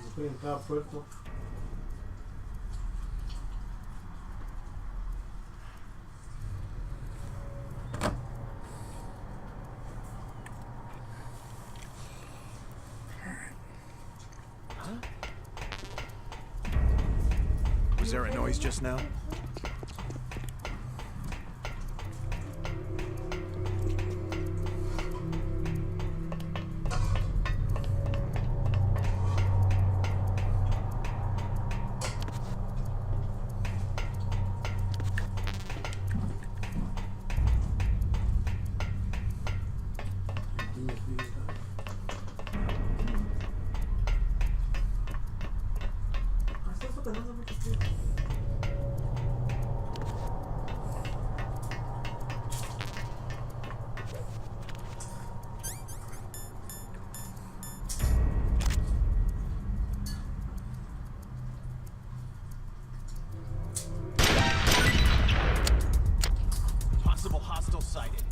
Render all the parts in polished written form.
Estoy en cada puerto. Was there a noise just now? Possible hostile sighted.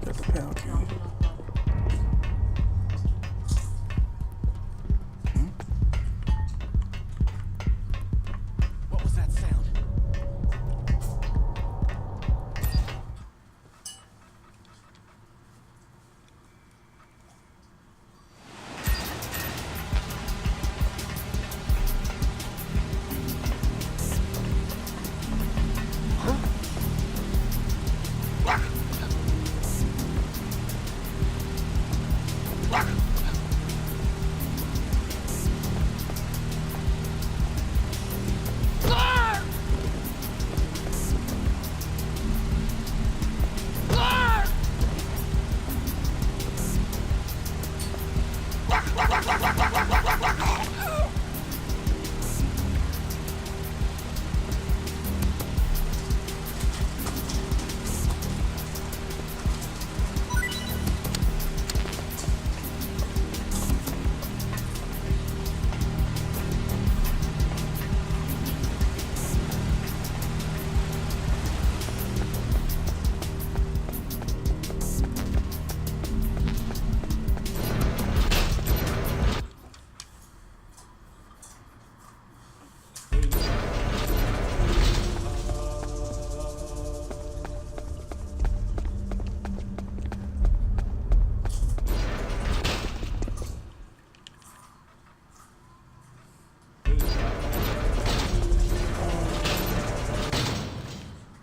Got the power key. What was that sound?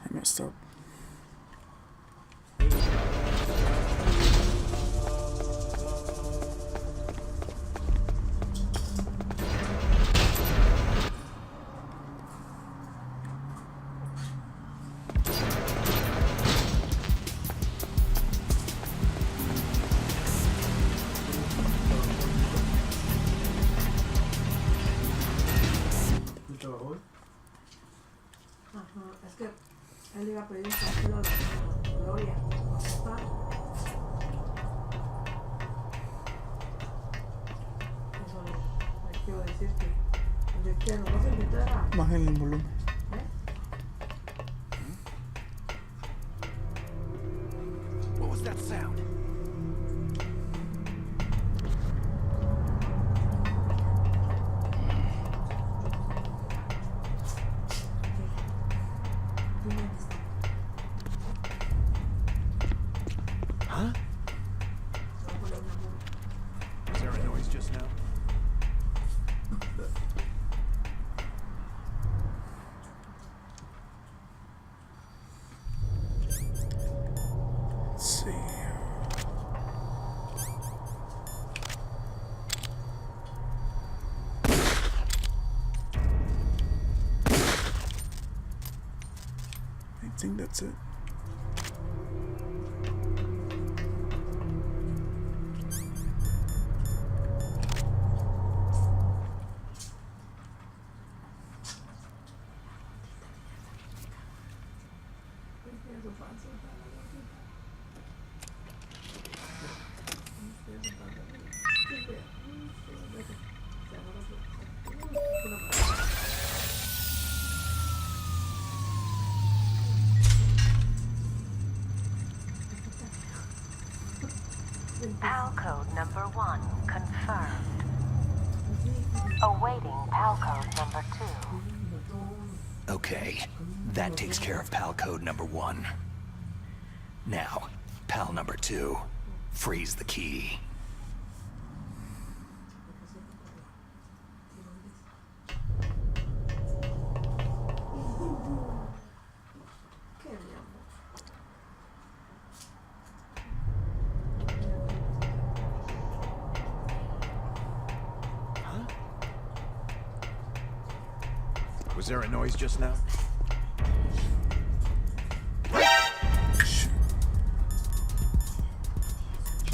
I messed up. ¿Y trabajó? Ajá, es que él iba a pedir un cancelo a la Gloria. ¿Está? Eso le quiero decir que de que nos vas a invitar a... Bajen el volumen. What was that sound? Huh? Was there a noise just now? Let's see. I think that's it. Se PAL code number 1 confirmed. Awaiting PAL code number 2. Okay, that takes care of PAL code number 1. Now, PAL number 2. Freeze the key. ¿Qué mi amor? Was there a noise just now?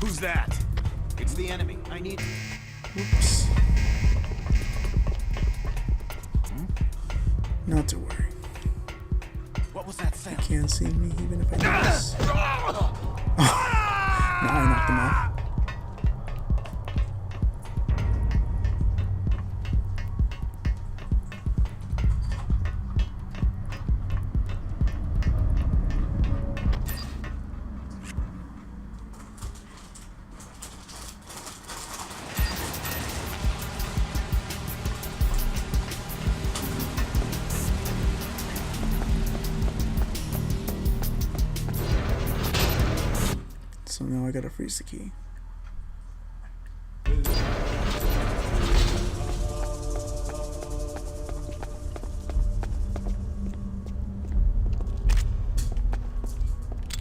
Who's that? It's the enemy. I need... Oops. Not to worry. What was that sound? Can't see me even if I do this. Now I knocked him off. So now I gotta freeze the key.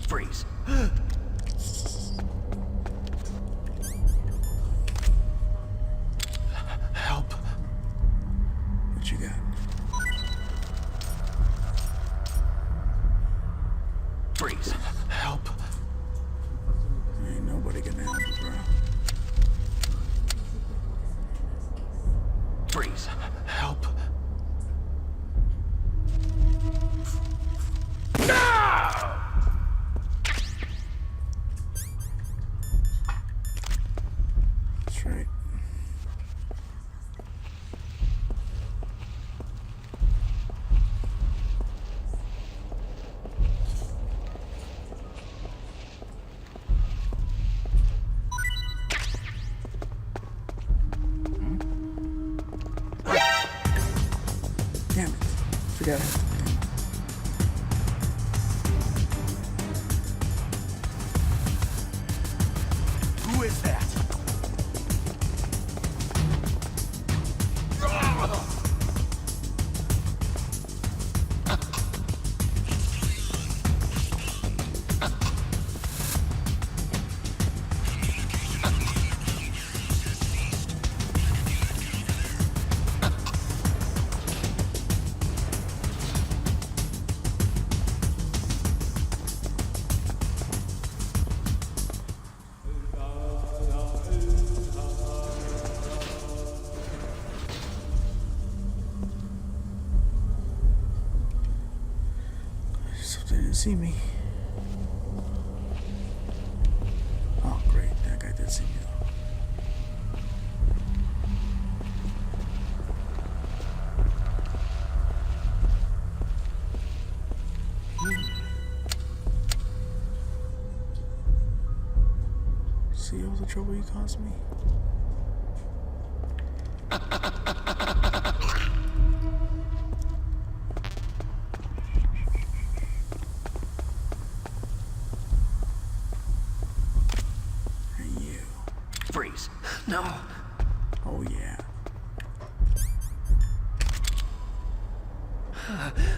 Freeze. Help. What you got? Freeze. Help. Ain't nobody gonna help you, bro. Freeze. Help. That's right. Damn it. Forgot how to Who is that? So they didn't see me. Oh, great. That guy did see me, though. See all the trouble you caused me? And you. Freeze. No. Oh, yeah.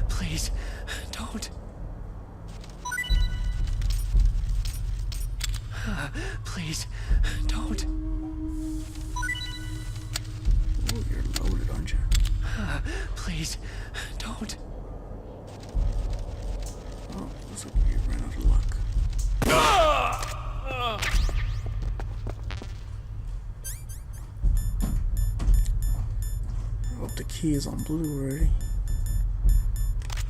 Please, don't. Please, don't. Oh, you're loaded, aren't you? Please, don't. Oh, looks like you ran out of luck. I hope the key is on blue already.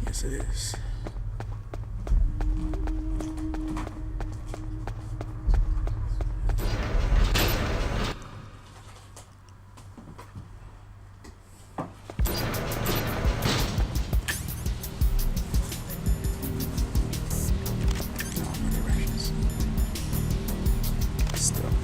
Yes, it is. No, I'm in directions. Stuff.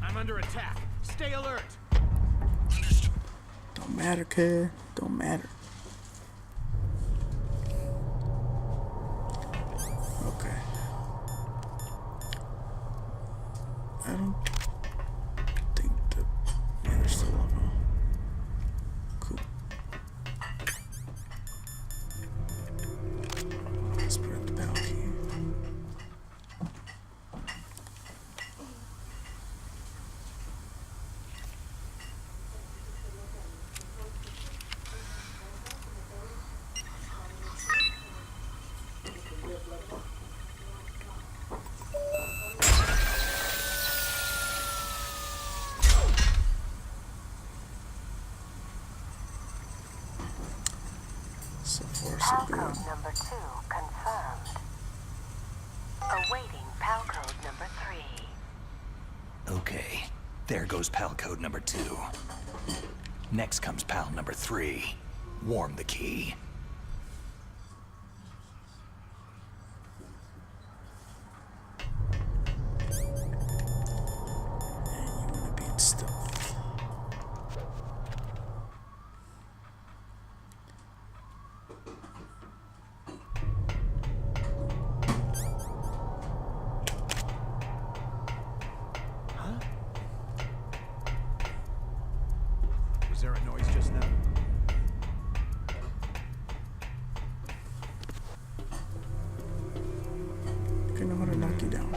I'm under attack. Stay alert. Don't matter, kid. Don't matter. Okay. I don't think the... Yeah, they're still on. Cool. Let's put in the bell key. So far, so PAL good. code number 2 confirmed. Awaiting PAL code number 3. Okay, there goes PAL code number 2. Next comes PAL number 3. Warm the key. And you wanna be in stealth. Was there a noise just now? I know how to knock you down.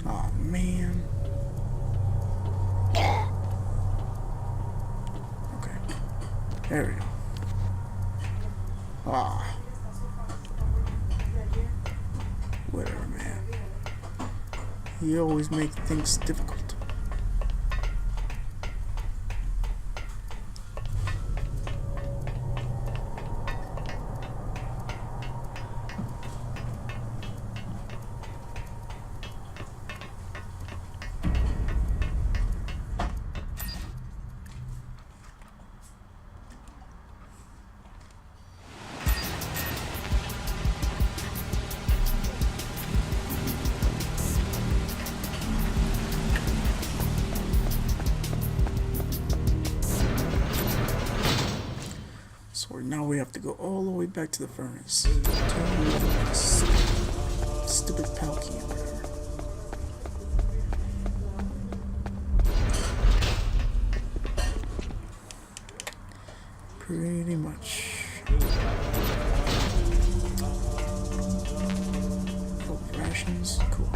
Oh man. Okay. There we go. Ah. Whatever, man. You always make things difficult. So now we have to go all the way back to the furnace. Stupid PAL key or whatever. Pretty much. Oh, rations, cool.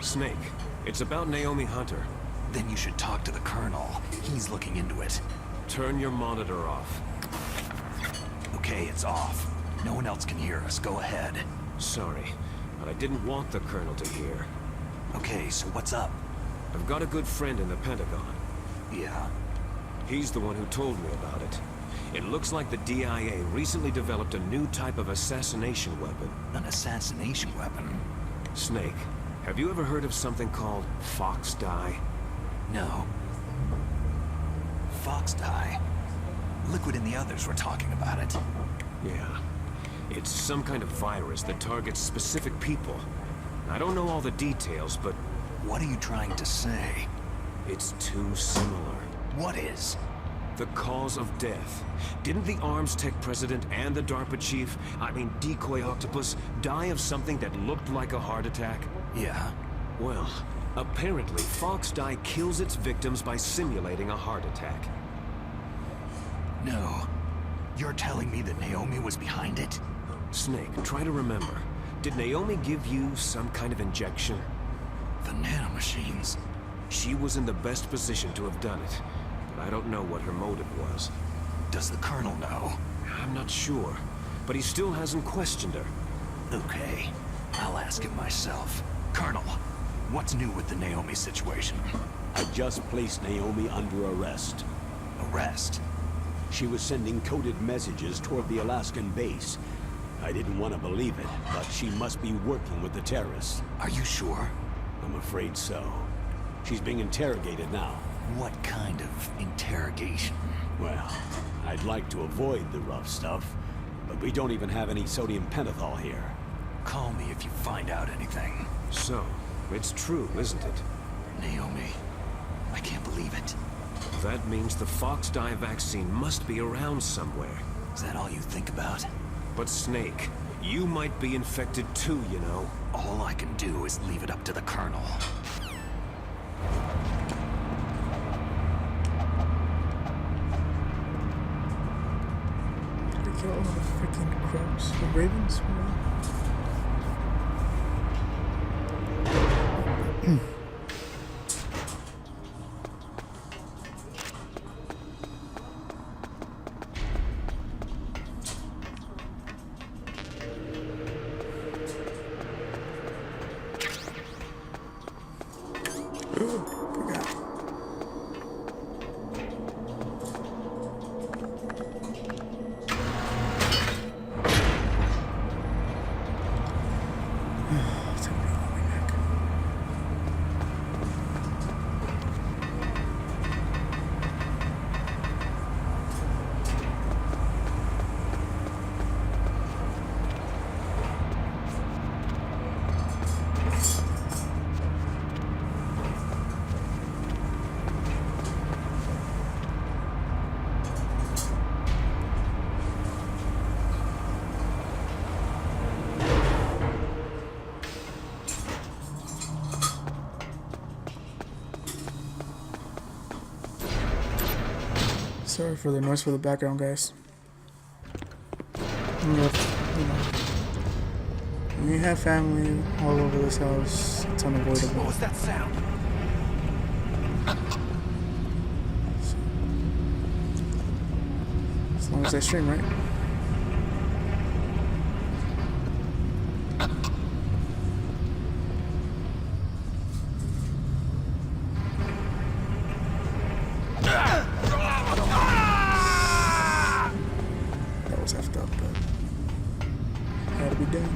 Snake, it's about Naomi Hunter. Then you should talk to the Colonel. He's looking into it. Turn your monitor off. Okay, it's off. No one else can hear us. Go ahead. Sorry, but I didn't want the Colonel to hear. Okay, so what's up? I've got a good friend in the Pentagon. Yeah? He's the one who told me about it. It looks like the DIA recently developed a new type of assassination weapon. An assassination weapon? Snake, have you ever heard of something called Fox Dye? No. Fox dye? Liquid and the others were talking about it. Yeah. It's some kind of virus that targets specific people. I don't know all the details, but What are you trying to say? it's too similar. What is? The cause of death. Didn't the Arms Tech president and the DARPA chief, Decoy Octopus, die of something that looked like a heart attack? Yeah. Well, apparently Fox Dye kills its victims by simulating a heart attack. No. You're telling me that Naomi was behind it? Snake, try to remember. Did Naomi give you some kind of injection? The nanomachines. She was in the best position to have done it, but I don't know what her motive was. Does the Colonel know? I'm not sure, but he still hasn't questioned her. Okay, I'll ask him myself. Colonel, what's new with the Naomi situation? I just placed Naomi under arrest. Arrest? She was sending coded messages toward the Alaskan base. I didn't want to believe it, but she must be working with the terrorists. Are you sure? I'm afraid so. She's being interrogated now. What kind of interrogation? Well, I'd like to avoid the rough stuff, but we don't even have any sodium pentothal here. Call me if you find out anything. So, it's true, isn't it? Naomi, I can't believe it. That means the Fox dye vaccine must be around somewhere. Is that all you think about? But Snake, you might be infected too, you know. All I can do is leave it up to the Colonel. Did I kill all the freaking crows or ravens? Whatever. Forgot. It's gonna be on my neck. Sorry for the noise for the background, guys. You know, when you have family all over this house, it's unavoidable. What was that sound? As long as I stream, right? That was effed up, but had to be done.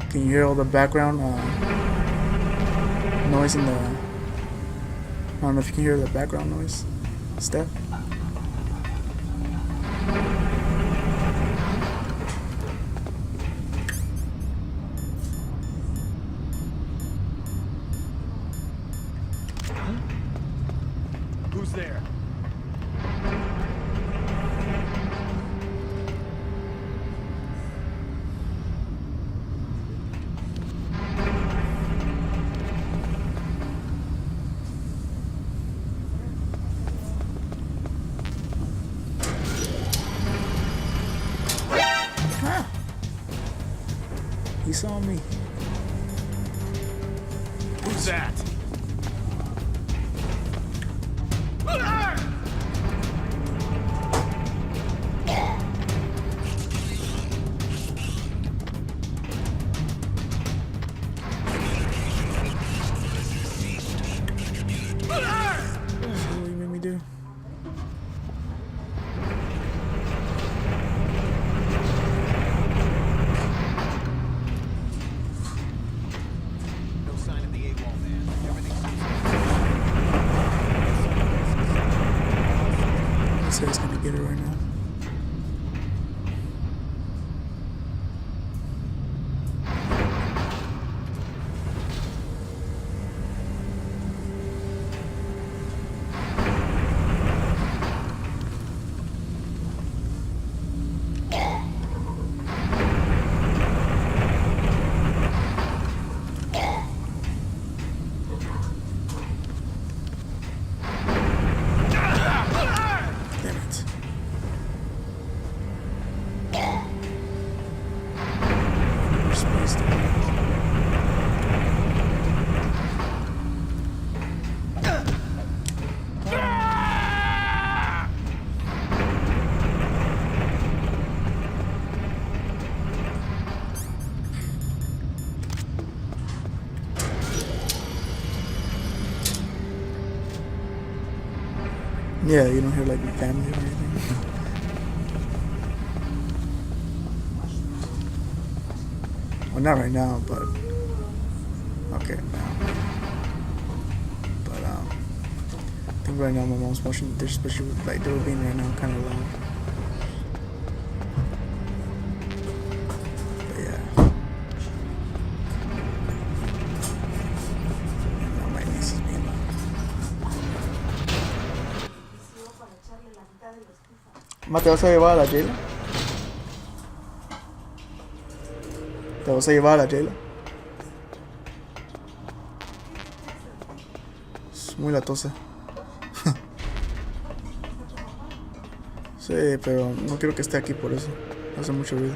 Can you hear all the background noise in the... I don't know if you can hear the background noise. Steph? Who's there? He saw me. Who's that? What you made me do? No sign of the AWOL man. Everything This guy's gonna get it right now. Yeah, you don't hear like my family or anything. Well, not right now, but okay now. But I think right now my mom's watching. They're especially like they were being right now kind of loud. But yeah. And now my niece is being loud. Ma, ¿te vas a llevar a la Jayla? ¿Te vas a llevar a la Jayla? Es muy latosa. Sí, pero no quiero que esté aquí por eso. Hace mucho ruido.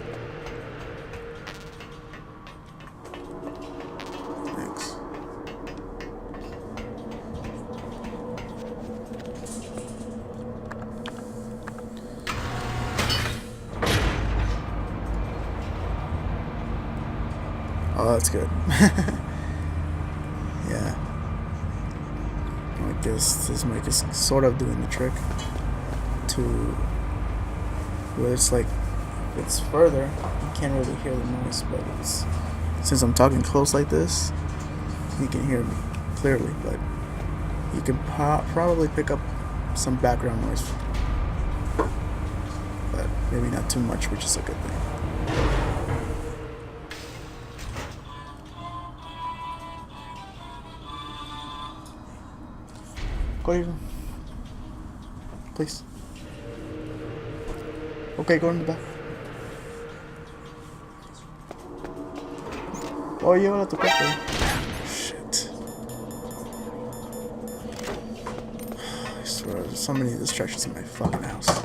Thanks. Oh, that's good. Yeah. I guess this mic is sort of doing the trick. To where it's like, if it's further, you can't really hear the noise, but it's, since I'm talking close like this, you can hear me clearly, but you can probably pick up some background noise. But maybe not too much, which is a good thing. Go here. Please. Okay, go in the back. Oh, llévala a tu cuarto. Shit. I swear, there's so many distractions in my fucking house.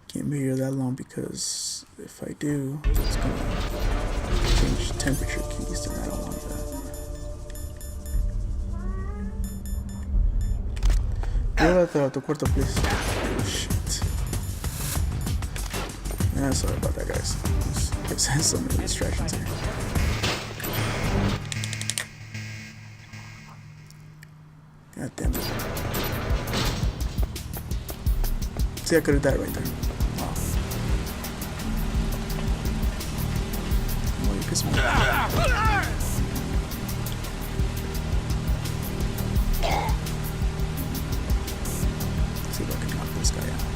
Can't be here that long because if I do, it's gonna change temperature keys, and I don't want that. Llévate a tu cuarto, please. Oh, shit. Yeah, sorry about that, guys. There's so many distractions here. God damn it. See, I could have died right there. Wow. Oh, you pissed me off. See if I can knock this guy out.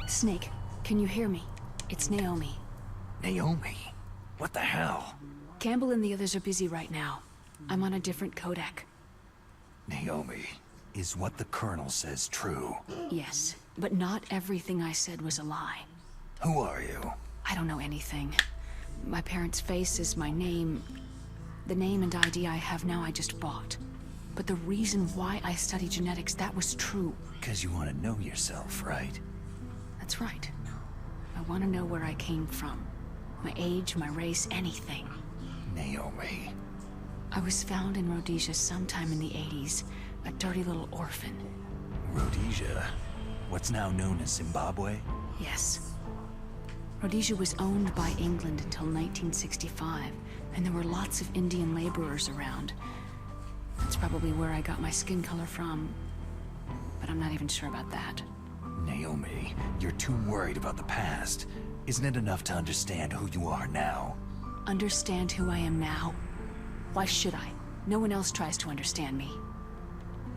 Snake, can you hear me? It's Naomi. Naomi? What the hell? Campbell and the others are busy right now. I'm on a different codec. Naomi, is what the Colonel says true? Yes, but not everything I said was a lie. Who are you? I don't know anything. My parents' face is my name. The name and ID I have now I just bought. But the reason why I study genetics, that was true. Because you want to know yourself, right? That's right. I want to know where I came from. My age, my race, anything. Naomi. I was found in Rhodesia sometime in the 80s, a dirty little orphan. Rhodesia? What's now known as Zimbabwe? Yes. Rhodesia was owned by England until 1965, and there were lots of Indian laborers around. That's probably where I got my skin color from, but I'm not even sure about that. Naomi, you're too worried about the past. Isn't it enough to understand who you are now? Understand who I am now? Why should I? No one else tries to understand me.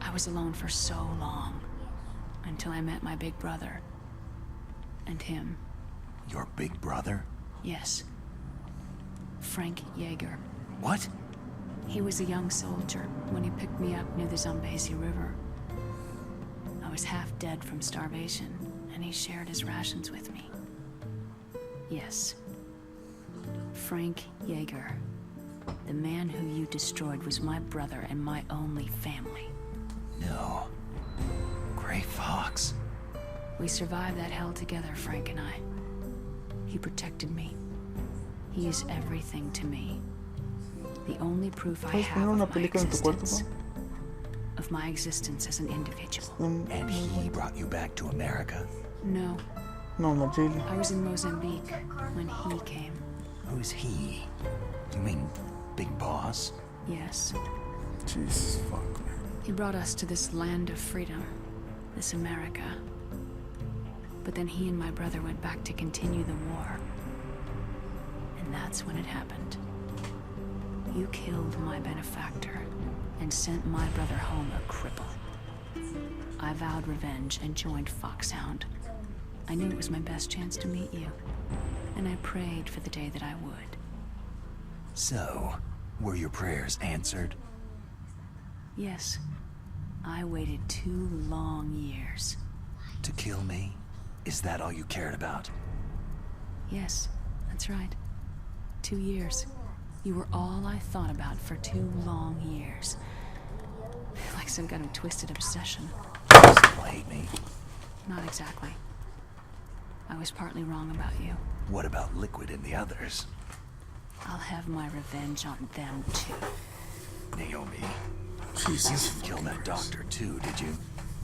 I was alone for so long, until I met my big brother. And him. Your big brother? Yes. Frank Yeager. What? He was a young soldier when he picked me up near the Zambezi River. I was half dead from starvation, and he shared his rations with me. Yes. Frank Yeager. The man who you destroyed was my brother and my only family. No. Gray Fox. We survived that hell together, Frank and I. He protected me. He is everything to me. The only proof I have of my existence as an individual. And he brought you back to America? No. No, Nigeria. I was in Mozambique when he came. Who's he? You mean Big Boss? Yes. Jesus fuck, man. He brought us to this land of freedom, this America. But then he and my brother went back to continue the war. And that's when it happened. You killed my benefactor and sent my brother home a cripple. I vowed revenge and joined Foxhound. I knew it was my best chance to meet you, and I prayed for the day that I would. So, were your prayers answered? Yes. I waited 2 long years. To kill me? Is that all you cared about? Yes, that's right. 2 years. You were all I thought about for 2 long years. Like some kind of twisted obsession. You still hate me? Not exactly. I was partly wrong about you. What about Liquid and the others? I'll have my revenge on them, too. Naomi, Jesus. you didn't kill that doctor too, did you?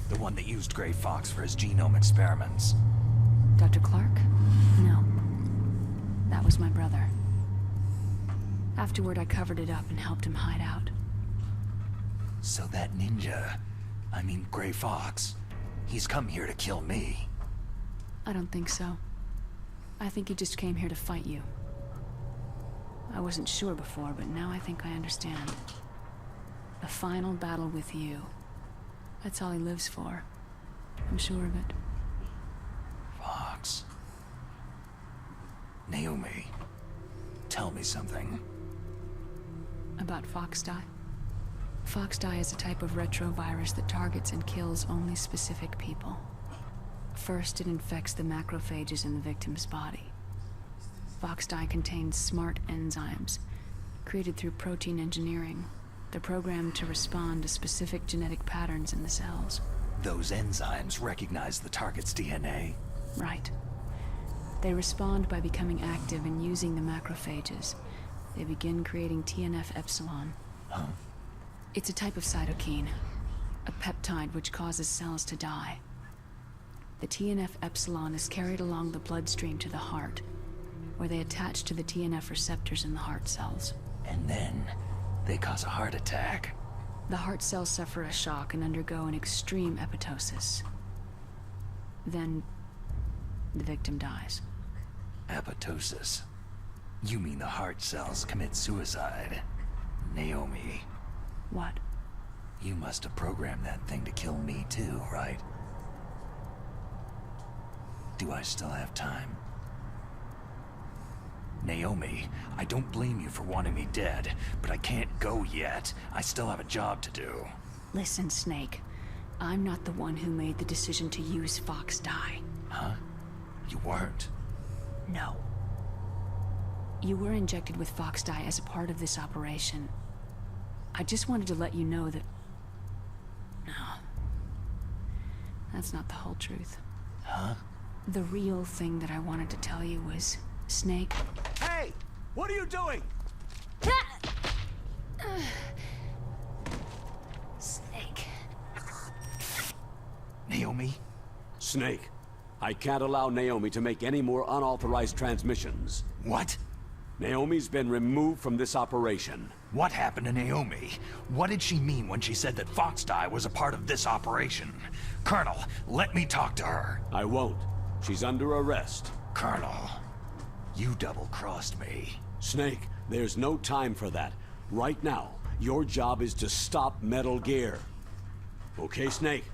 The one that used Gray Fox for his genome experiments. Dr. Clark? No. That was my brother. Afterward, I covered it up and helped him hide out. So that ninja, I mean Gray Fox, he's come here to kill me. I don't think so. I think he just came here to fight you. I wasn't sure before, but now I think I understand. A final battle with you. That's all he lives for. I'm sure of it. Fox. Naomi, tell me something. About Foxdie? Foxdie is a type of retrovirus that targets and kills only specific people. First, it infects the macrophages in the victim's body. Foxdie contains smart enzymes, created through protein engineering. They're programmed to respond to specific genetic patterns in the cells. Those enzymes recognize the target's DNA? Right. They respond by becoming active and using the macrophages. They begin creating TNF-epsilon. Huh? It's a type of cytokine, a peptide which causes cells to die. The TNF-epsilon is carried along the bloodstream to the heart, where they attach to the TNF receptors in the heart cells. And then they cause a heart attack. The heart cells suffer a shock and undergo an extreme apoptosis. Then the victim dies. Apoptosis? You mean the heart cells commit suicide? Naomi, What? you must have programmed that thing to kill me too, right? Do I still have time? Naomi, I don't blame you for wanting me dead, but I can't go yet. I still have a job to do. Listen, Snake. I'm not the one who made the decision to use Foxdie. Huh? You weren't? No. You were injected with Foxdie as a part of this operation. I just wanted to let you know that... No. That's not the whole truth. Huh? The real thing that I wanted to tell you was... Snake... Hey! What are you doing? Snake, I can't allow Naomi to make any more unauthorized transmissions. What? Naomi's been removed from this operation. What happened to Naomi? What did she mean when she said that Foxdie was a part of this operation? Colonel, let me talk to her. I won't. She's under arrest. Colonel, you double-crossed me. Snake, there's no time for that. Right now, your job is to stop Metal Gear. Okay, Snake?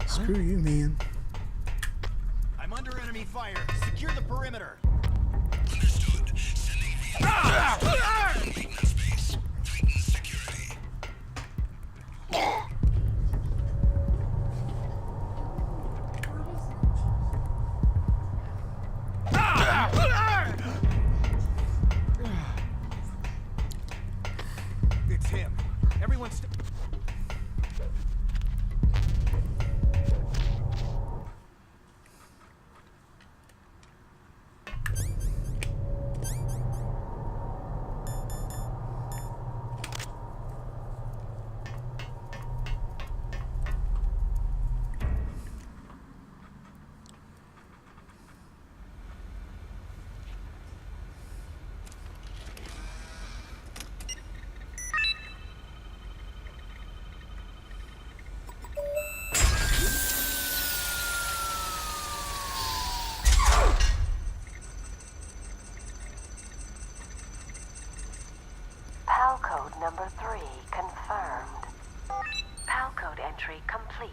Screw you, man. I'm under enemy fire. Secure the perimeter. Understood. Sending maintenance base. Tighten security. It's him. Everyone PAL code number 3 confirmed. PAL code entry complete.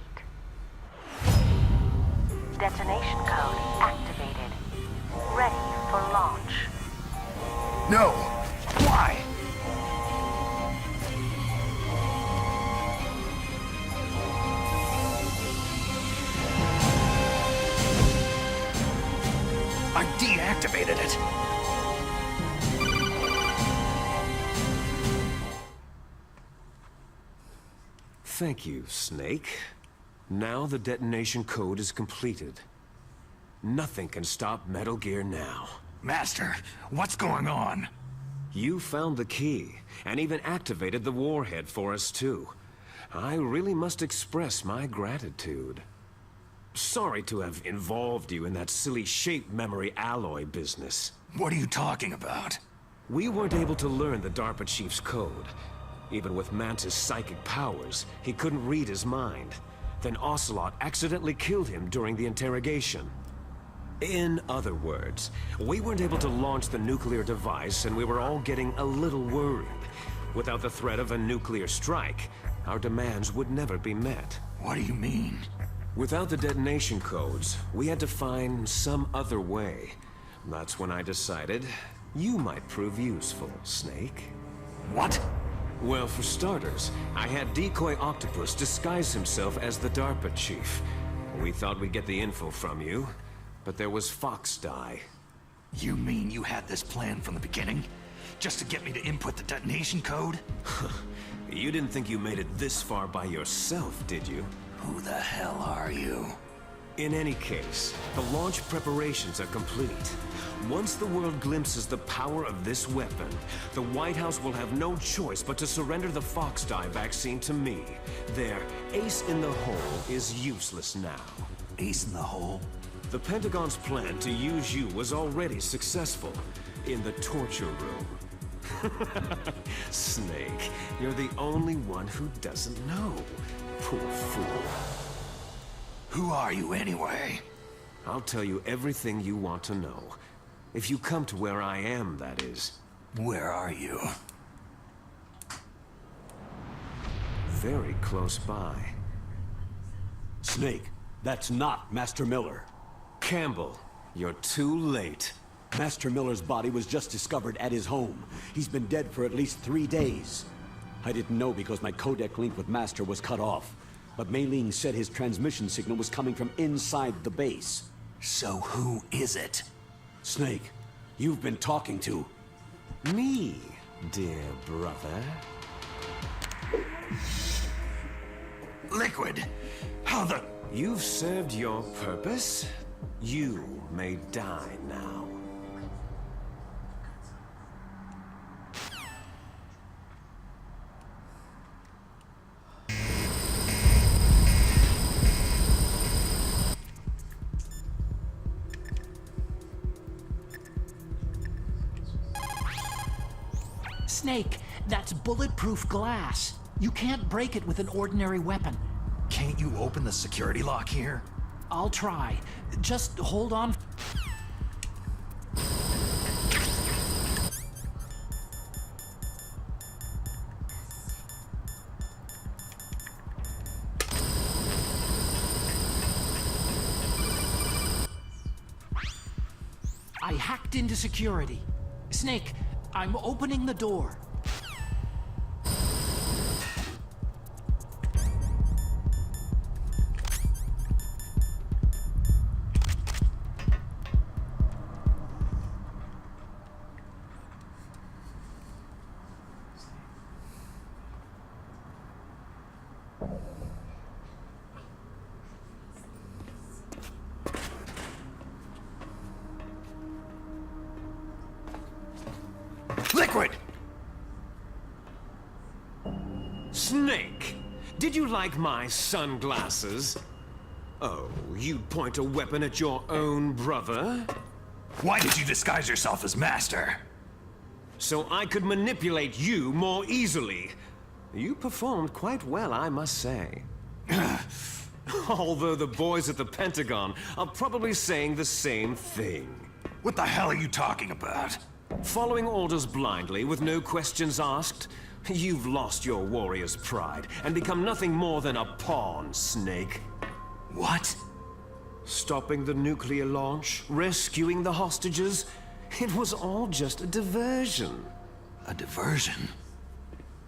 Detonation code activated. Ready for launch. No! Why? I deactivated it. Thank you, Snake. Now the detonation code is completed. Nothing can stop Metal Gear now. Master, what's going on? You found the key, and even activated the warhead for us too. I really must express my gratitude. Sorry to have involved you in that silly shape memory alloy business. What are you talking about? We weren't able to learn the DARPA chief's code. Even with Mantis' psychic powers, he couldn't read his mind. Then Ocelot accidentally killed him during the interrogation. In other words, we weren't able to launch the nuclear device, and we were all getting a little worried. Without the threat of a nuclear strike, our demands would never be met. What do you mean? Without the detonation codes, we had to find some other way. That's when I decided you might prove useful, Snake. What? Well, for starters, I had Decoy Octopus disguise himself as the DARPA chief. We thought we'd get the info from you, but there was Foxdie. You mean you had this plan from the beginning? Just to get me to input the detonation code? You didn't think you made it this far by yourself, did you? Who the hell are you? In any case, the launch preparations are complete. Once the world glimpses the power of this weapon, the White House will have no choice but to surrender the Foxdie vaccine to me. Their ace in the hole is useless now. Ace in the hole? The Pentagon's plan to use you was already successful in the torture room. Snake, you're the only one who doesn't know. Poor fool. Who are you anyway? I'll tell you everything you want to know. If you come to where I am, that is. Where are you? Very close by. Snake, that's not Master Miller. Campbell, you're too late. Master Miller's body was just discovered at his home. He's been dead for at least 3 days. I didn't know because my codec link with Master was cut off. But Mei Ling said his transmission signal was coming from inside the base. So who is it? Snake, you've been talking to... Me, dear brother. Liquid! How the... You've served your purpose. You may die now. Snake, that's bulletproof glass. You can't break it with an ordinary weapon. Can't you open the security lock here? I'll try. Just hold on. I hacked into security. Snake, I'm opening the door. Liquid! Snake, did you like my sunglasses? Oh, you'd point a weapon at your own brother? Why did you disguise yourself as Master? So I could manipulate you more easily. You performed quite well, I must say. Although the boys at the Pentagon are probably saying the same thing. What the hell are you talking about? Following orders blindly with no questions asked, you've lost your warrior's pride and become nothing more than a pawn, Snake. What? Stopping the nuclear launch, rescuing the hostages, it was all just a diversion. A diversion?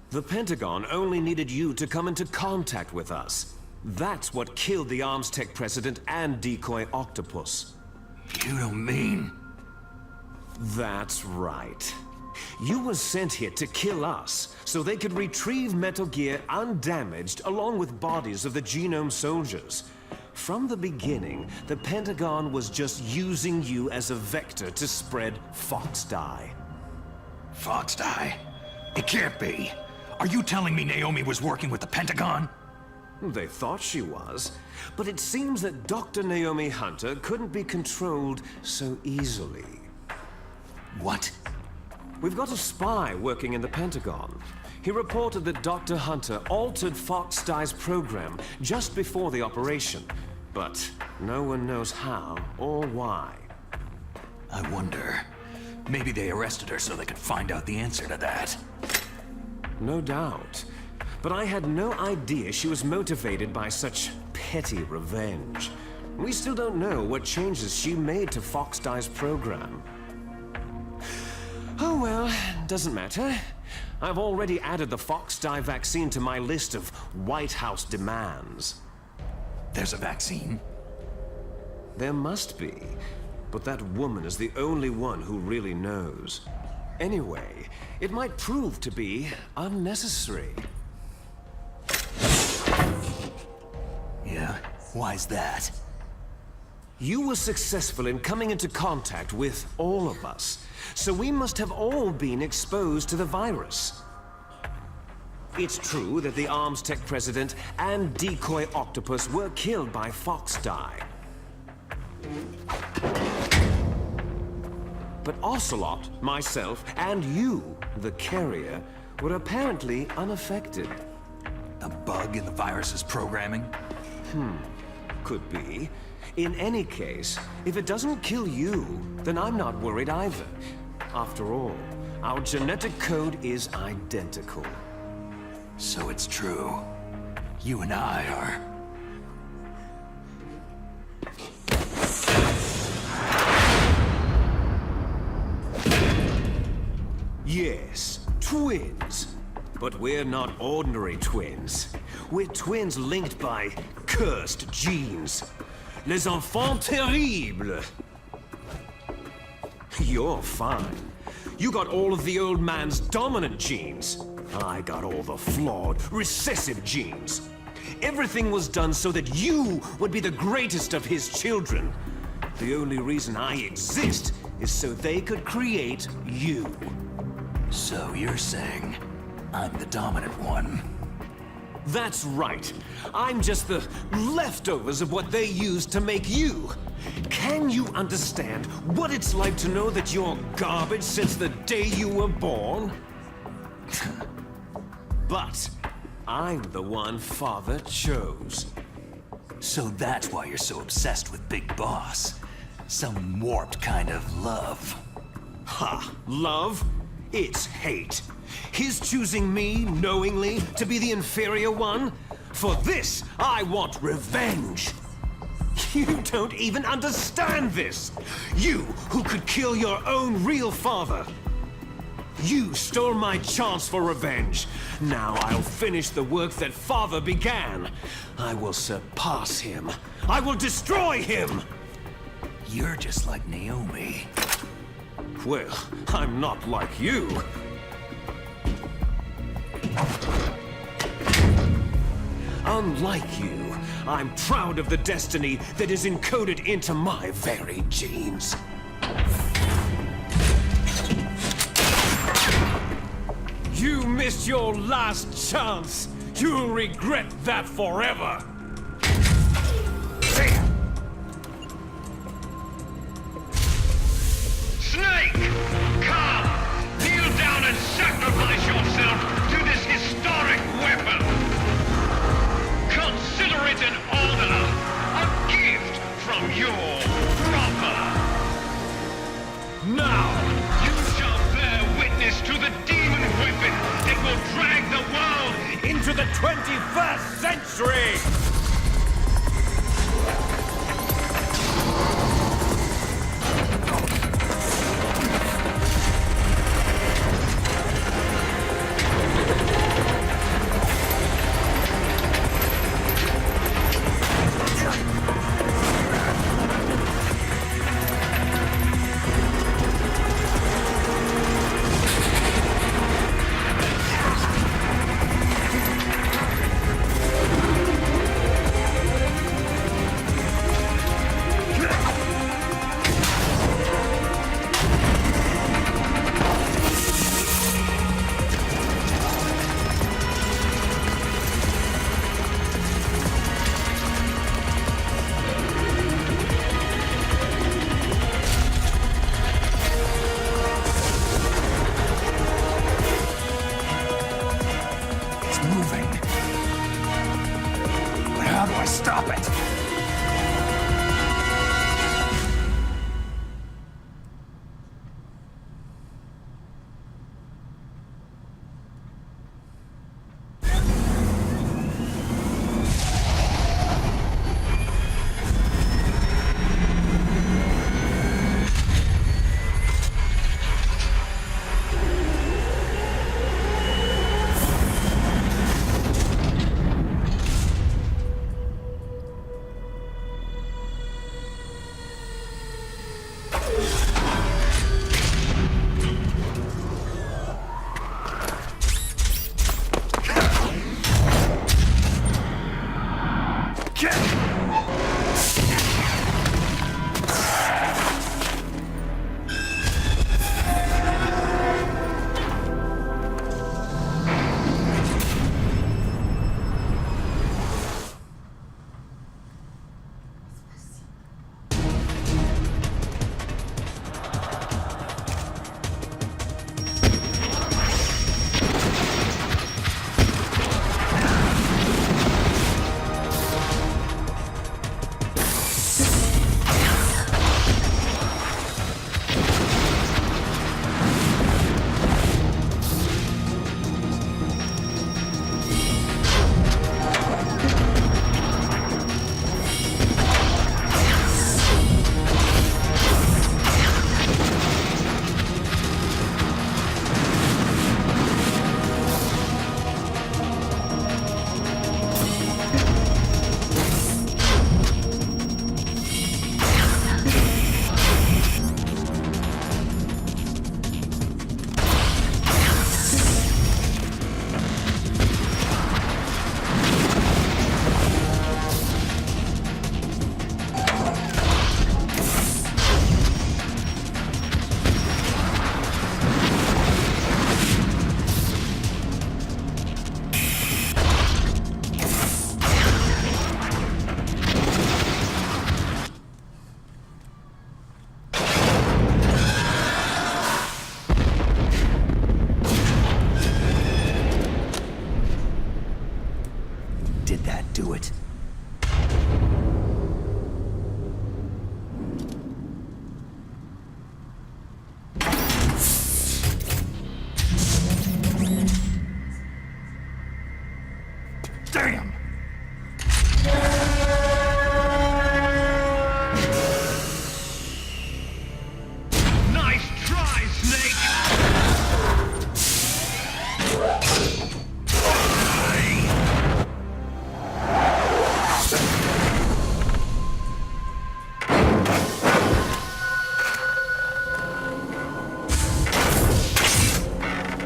The Pentagon only needed you to come into contact with us. That's what killed the Armstech president and decoy Octopus. You don't mean... That's right. You were sent here to kill us, so they could retrieve Metal Gear undamaged along with bodies of the Genome soldiers. From the beginning, the Pentagon was just using you as a vector to spread Fox-Die. Fox-Die? It can't be. Are you telling me Naomi was working with the Pentagon? They thought she was, but it seems that Dr. Naomi Hunter couldn't be controlled so easily. What? We've got a spy working in the Pentagon. He reported that Dr. Hunter altered Fox-Die's program just before the operation, but no one knows how or why. I wonder. Maybe they arrested her so they could find out the answer to that. No doubt. But I had no idea she was motivated by such petty revenge. We still don't know what changes she made to Fox-Die's program. Oh well, doesn't matter. I've already added the Fox-Die vaccine to my list of White House demands. There's a vaccine? There must be, but that woman is the only one who really knows. Anyway, it might prove to be unnecessary. Yeah? Why's that? You were successful in coming into contact with all of us, so we must have all been exposed to the virus. It's true that the Armstech president and decoy Octopus were killed by Fox-Die. But Ocelot, myself, and you, the carrier, were apparently unaffected. A bug in the virus's programming? Could be. In any case, if it doesn't kill you, then I'm not worried either. After all, our genetic code is identical. So it's true. You and I are... Yes, twins. But we're not ordinary twins. We're twins linked by cursed genes. Les enfants terribles. You're fine. You got all of the old man's dominant genes. I got all the flawed, recessive genes. Everything was done so that you would be the greatest of his children. The only reason I exist is so they could create you. So you're saying I'm the dominant one? That's right. I'm just the leftovers of what they used to make you. Can you understand what it's like to know that you're garbage since the day you were born? But I'm the one Father chose. So that's why you're so obsessed with Big Boss. Some warped kind of love. Ha! Love? It's hate. His choosing me, knowingly, to be the inferior one? For this, I want revenge! You don't even understand this! You, who could kill your own real father! You stole my chance for revenge. Now I'll finish the work that Father began. I will surpass him. I will destroy him! You're just like Naomi. Well, I'm not like you. Unlike you, I'm proud of the destiny that is encoded into my very genes. You missed your last chance. You'll regret that forever. Snake! Come! Kneel down and sacrifice yourself to this historic weapon! Consider it an honor! A gift from your brother! Now! You shall bear witness to the demon weapon that will drag the world Into the 21st century! do it. Damn! Nice try, Snake!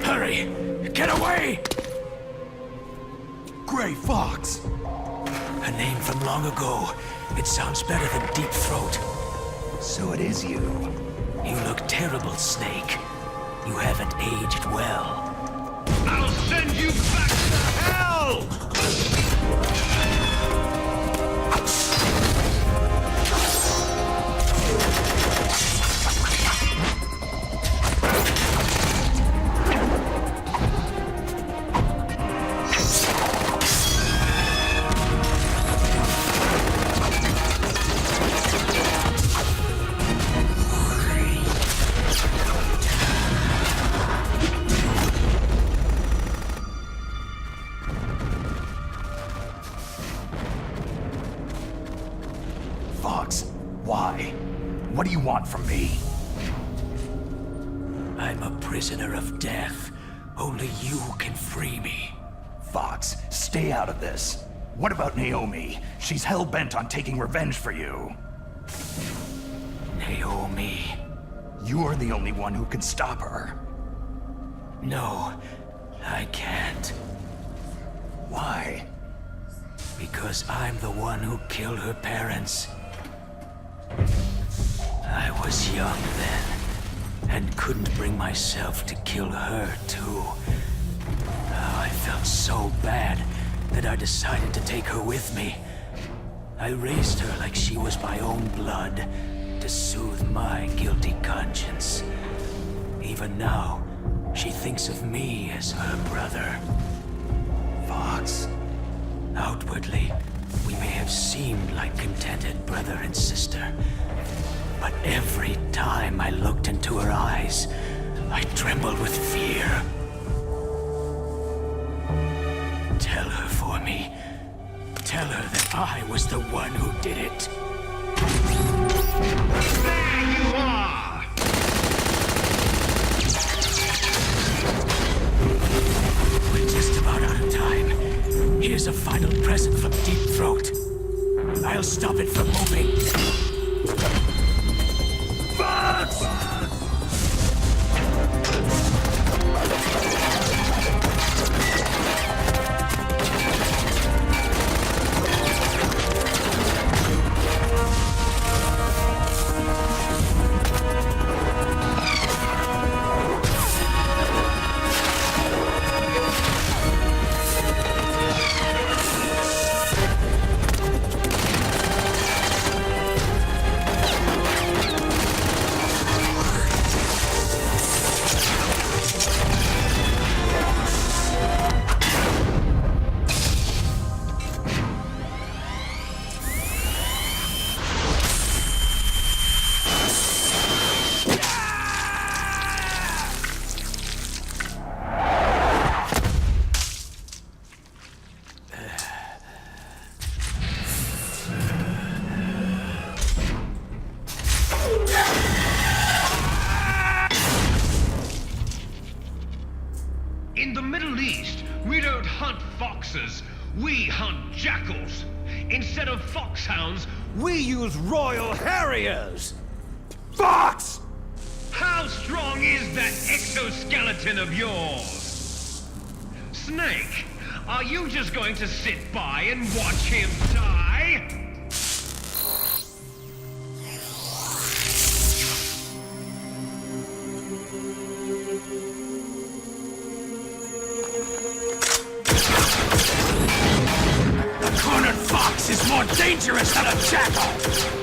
Hurry! Get away! Gray Fox! A name from long ago. It sounds better than Deep Throat. So it is you. You look terrible, Snake. You haven't aged well. I'll send you back to hell! Fox, why? What do you want from me? I'm a prisoner of death. Only you can free me. Fox, stay out of this. What about Naomi? She's hell-bent on taking revenge for you. Naomi? You're the only one who can stop her. No, I can't. Why? Because I'm the one who killed her parents. I was young then, and couldn't bring myself to kill her, too. Oh, I felt so bad that I decided to take her with me. I raised her like she was my own blood, to soothe my guilty conscience. Even now, she thinks of me as her brother. Fox. Outwardly, we may have seemed like contented brother and sister. But every time I looked into her eyes, I trembled with fear. Tell her for me. Tell her that I was the one who did it. There you are! We're just about out of time. Here's a final present from Deep Throat. I'll stop it from moving. Fox! In the Middle East, we don't hunt foxes, we hunt jackals. Instead of foxhounds, We use Royal Harriers! Fox! how strong is that exoskeleton of yours? Snake, are you just going to sit by and watch him die? A cornered fox is more dangerous than a jackal!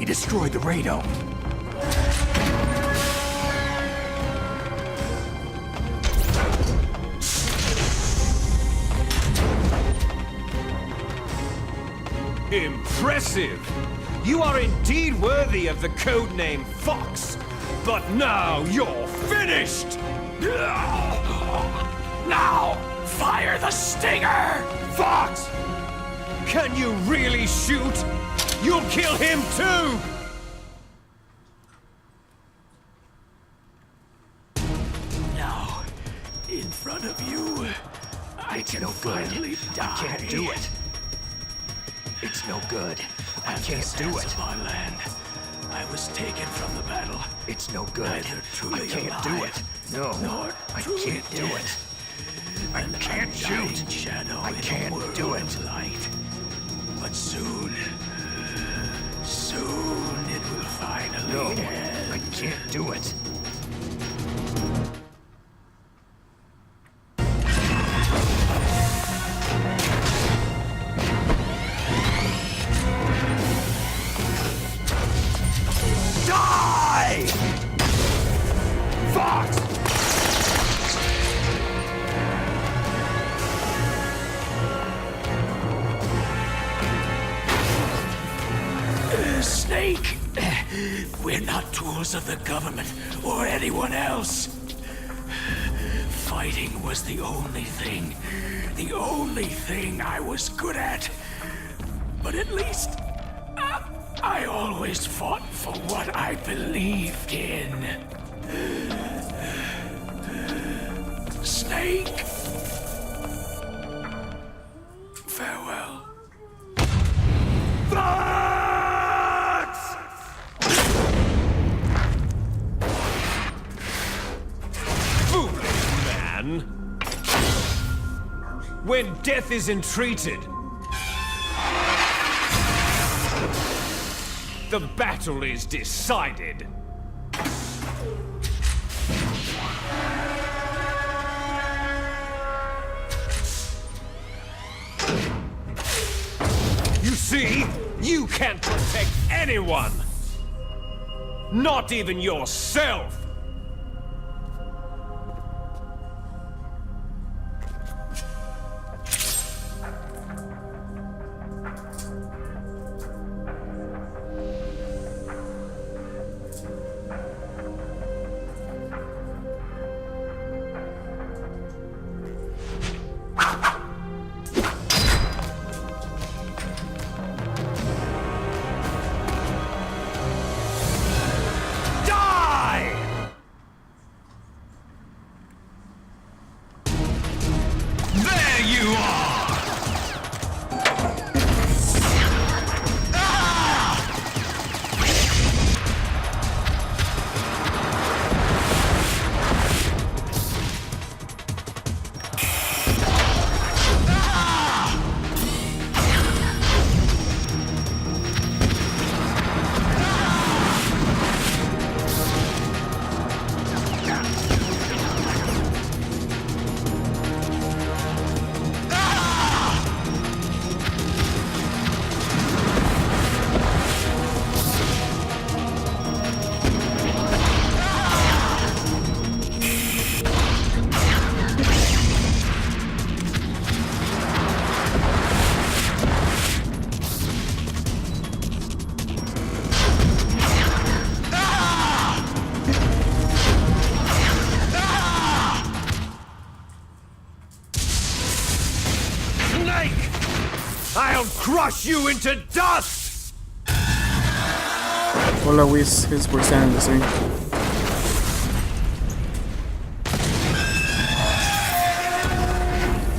He destroyed the radome. Impressive! You are indeed worthy of the codename Fox. But now you're finished! Now, fire the stinger! Fox! Can you really shoot? You'll kill him too! Now, in front of you, I can finally die. I can't do it. It's no good. I can't do it. My land. I was taken from the battle. It's no good. Neither truly I can't alive, do it. No, nor I truly can't do dead. it. I can't Dying shoot. shadow I in a can't world do it. of light. But soon it will finally No, end. I can't do it. Die! Fox! Snake! We're not tools of the government or anyone else. Fighting was the only thing I was good at. But at least I always fought for what I believed in. Snake! Farewell. Foolish man! When death is entreated, the battle is decided. You see, you can't protect anyone! Not even yourself! I'll crush you into dust! Hola, we're standing in the same.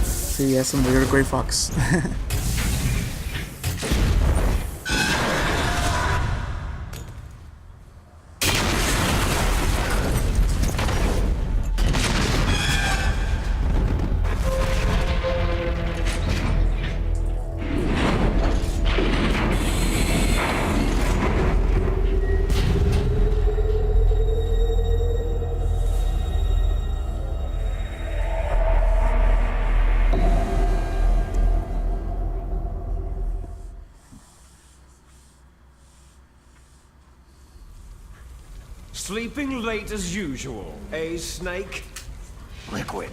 See, yes, I'm the Gray Fox. Sleeping late as usual, eh, Snake? Liquid,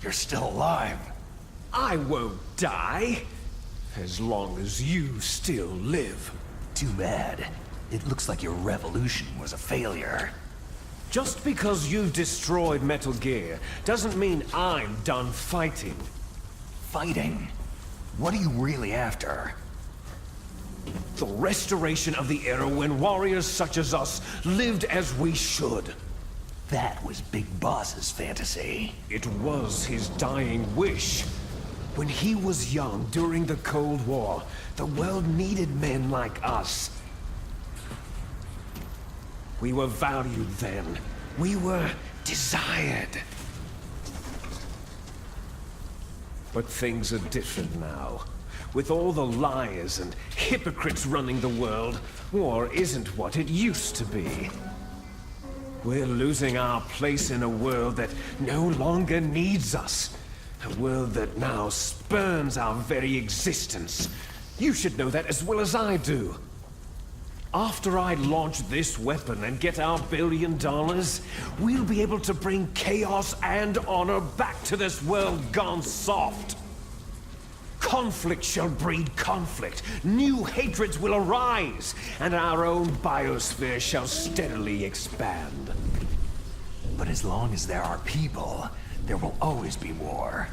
you're still alive. I won't die. As long as you still live. Too bad. It looks like your revolution was a failure. Just because you've destroyed Metal Gear doesn't mean I'm done fighting. Fighting? What are you really after? The restoration of the era when warriors such as us lived as we should. That was Big Boss's fantasy. It was his dying wish. When he was young during the Cold War, the world needed men like us. We were valued then. We were desired. But things are different now. With all the liars and hypocrites running the world, war isn't what it used to be. We're losing our place in a world that no longer needs us. A world that now spurns our very existence. You should know that as well as I do. After I launch this weapon and get our $1 billion, we'll be able to bring chaos and honor back to this world gone soft. Conflict shall breed conflict. New hatreds will arise, and our own biosphere shall steadily expand. But as long as there are people, there will always be war.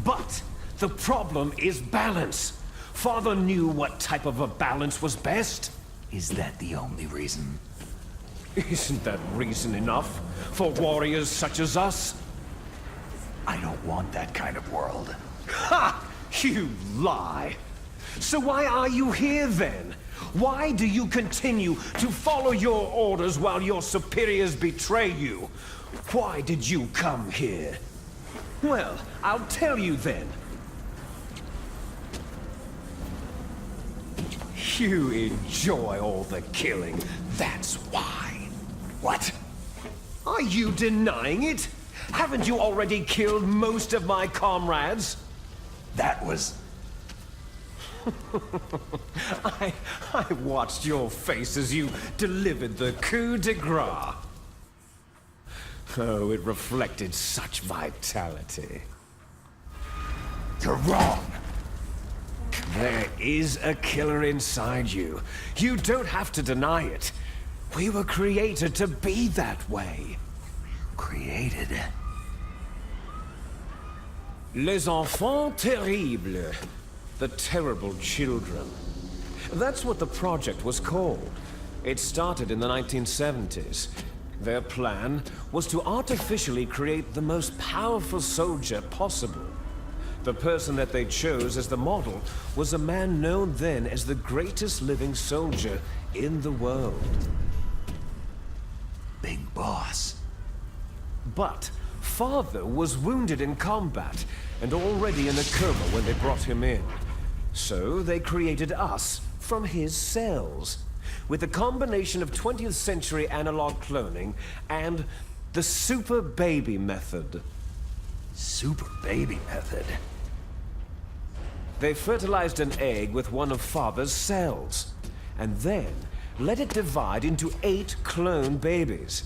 But the problem is balance. Father knew what type of a balance was best. Is that the only reason? Isn't that reason enough for warriors such as us? I don't want that kind of world. Ha! You lie! So why are you here then? Why do you continue to follow your orders while your superiors betray you? Why did you come here? Well, I'll tell you then. You enjoy all the killing, that's why. What? Are you denying it? Haven't you already killed most of my comrades? That was... I watched your face as you delivered the coup de grace. Oh, it reflected such vitality. You're wrong. There is a killer inside you. You don't have to deny it. We were created to be that way. Created? Les enfants terribles. The terrible children. That's what the project was called. It started in the 1970s. Their plan was to artificially create the most powerful soldier possible. The person that they chose as the model was a man known then as the greatest living soldier in the world. Big Boss. But Father was wounded in combat and already in a coma when they brought him in. So they created us from his cells, with a combination of 20th century analog cloning and the Super Baby method. Super Baby method? They fertilized an egg with one of Father's cells, and then let it divide into 8 clone babies.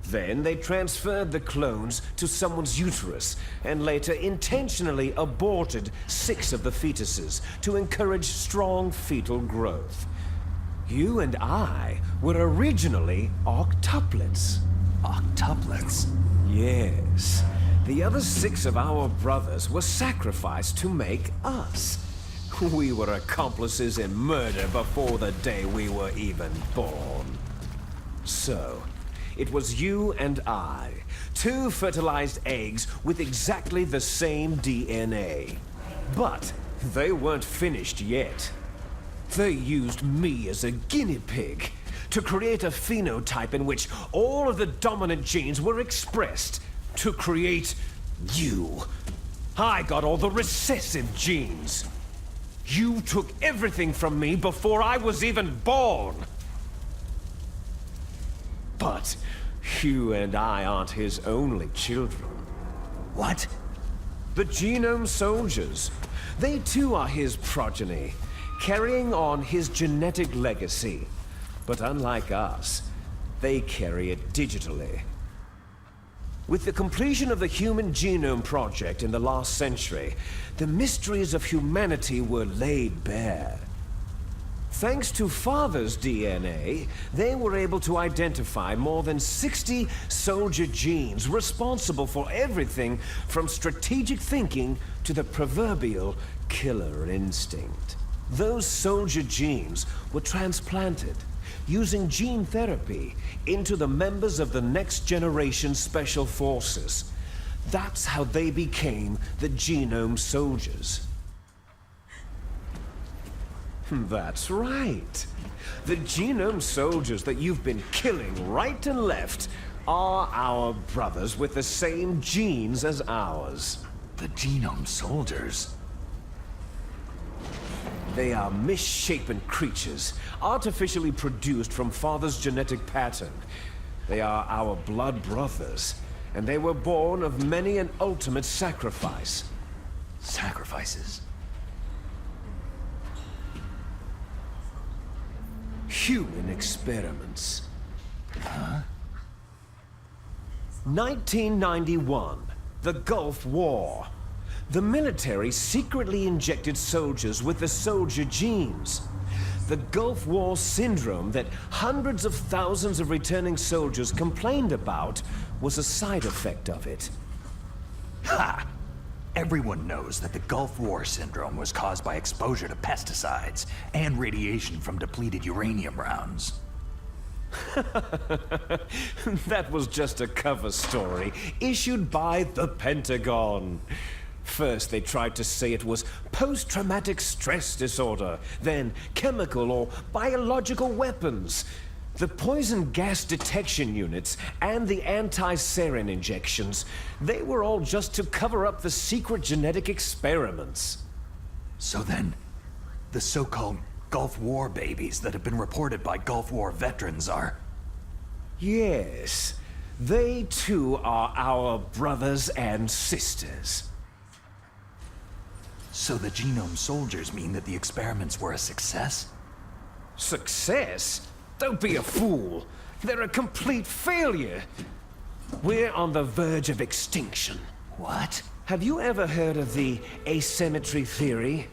Then they transferred the clones to someone's uterus, and later intentionally aborted 6 of the fetuses to encourage strong fetal growth. You and I were originally octuplets. Octuplets? Yes. The other 6 of our brothers were sacrificed to make us. We were accomplices in murder before the day we were even born. So, it was you and I, 2 fertilized eggs with exactly the same DNA. But they weren't finished yet. They used me as a guinea pig to create a phenotype in which all of the dominant genes were expressed to create you. I got all the recessive genes. You took everything from me before I was even born. But you and I aren't his only children. What? The Genome Soldiers. They too are his progeny, carrying on his genetic legacy. But unlike us, they carry it digitally. With the completion of the Human Genome Project in the last century, the mysteries of humanity were laid bare. Thanks to Father's DNA, they were able to identify more than 60 soldier genes responsible for everything from strategic thinking to the proverbial killer instinct. Those soldier genes were transplanted using gene therapy into the members of the Next Generation Special Forces. That's how they became the Genome Soldiers. That's right. The Genome Soldiers that you've been killing right and left are our brothers with the same genes as ours. The Genome Soldiers? They are misshapen creatures, artificially produced from Father's genetic pattern. They are our blood brothers, and they were born of many an ultimate sacrifice. Sacrifices? Human experiments. Huh? 1991, the Gulf War. The military secretly injected soldiers with the soldier genes. The Gulf War syndrome that hundreds of thousands of returning soldiers complained about was a side effect of it. Ha! Everyone knows that the Gulf War syndrome was caused by exposure to pesticides and radiation from depleted uranium rounds. That was just a cover story issued by the Pentagon. First, they tried to say it was post-traumatic stress disorder, then chemical or biological weapons. The poison gas detection units and the anti-sarin injections, they were all just to cover up the secret genetic experiments. So then, the so-called Gulf War babies that have been reported by Gulf War veterans are... Yes, they too are our brothers and sisters. So the Genome Soldiers mean that the experiments were a success? Success? Don't be a fool. They're a complete failure. We're on the verge of extinction. What? Have you ever heard of the asymmetry theory?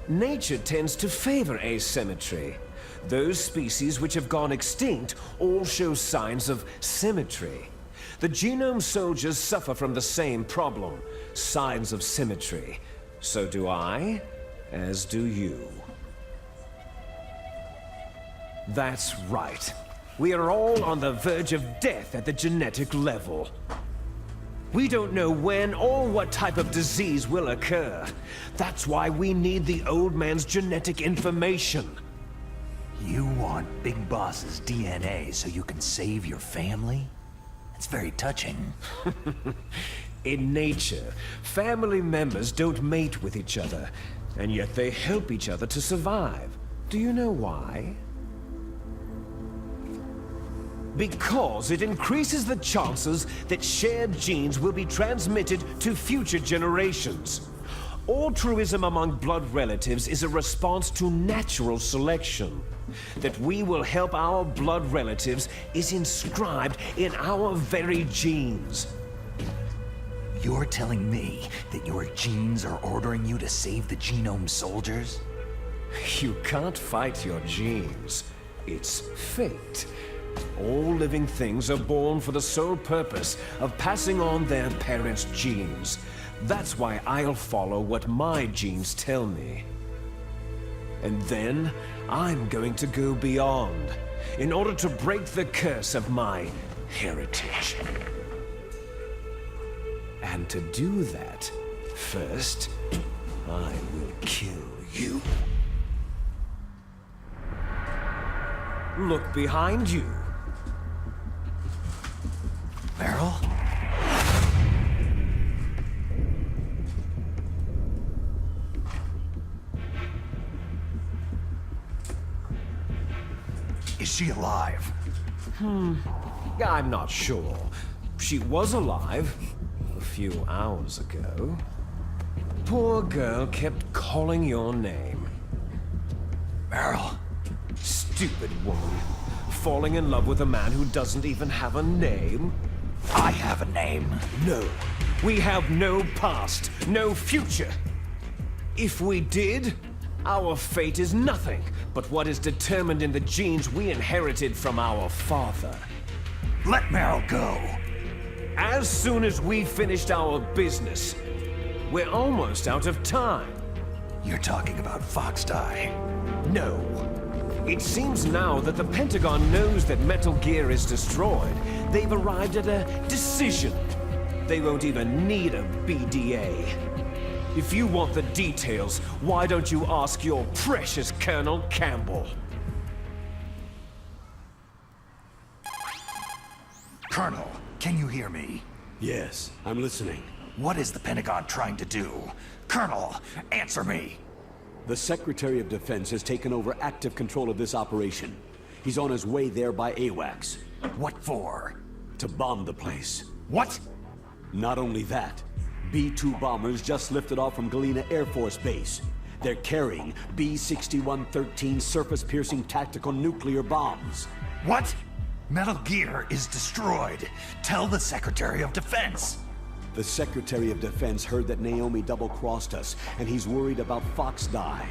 Nature tends to favor asymmetry. Those species which have gone extinct all show signs of symmetry. The Genome Soldiers suffer from the same problem, signs of symmetry. So do I, as do you. That's right. We are all on the verge of death at the genetic level. We don't know when or what type of disease will occur. That's why we need the old man's genetic information. You want Big Boss's DNA so you can save your family? It's very touching. In nature, family members don't mate with each other, and yet they help each other to survive. Do you know why? Because it increases the chances that shared genes will be transmitted to future generations. Altruism among blood relatives is a response to natural selection. That we will help our blood relatives is inscribed in our very genes. You're telling me that your genes are ordering you to save the Genome Soldiers? You can't fight your genes. It's fate. All living things are born for the sole purpose of passing on their parents' genes. That's why I'll follow what my genes tell me. And then, I'm going to go beyond, in order to break the curse of my heritage. And to do that, first, I will kill you. Look behind you. Meryl? Is she alive? I'm not sure. She was alive a few hours ago. Poor girl kept calling your name. Meryl? stupid woman. Falling in love with a man who doesn't even have a name? I have a name. No. We have no past, no future. If we did, our fate is nothing but what is determined in the genes we inherited from our father. Let Meryl go. As soon as we finished our business, we're almost out of time. You're talking about Foxdie. No. It seems now that the Pentagon knows that Metal Gear is destroyed. They've arrived at a decision. They won't even need a BDA. If you want the details, why don't you ask your precious Colonel Campbell? Colonel, can you hear me? Yes, I'm listening. What is the Pentagon trying to do? Colonel, answer me! The Secretary of Defense has taken over active control of this operation. He's on his way there by AWACS. What for? To bomb the place. What? Not only that, B-2 bombers just lifted off from Galena Air Force Base. They're carrying B-6113 surface-piercing tactical nuclear bombs. What? Metal Gear is destroyed. Tell the Secretary of Defense. The Secretary of Defense heard that Naomi double-crossed us, and he's worried about Foxdie.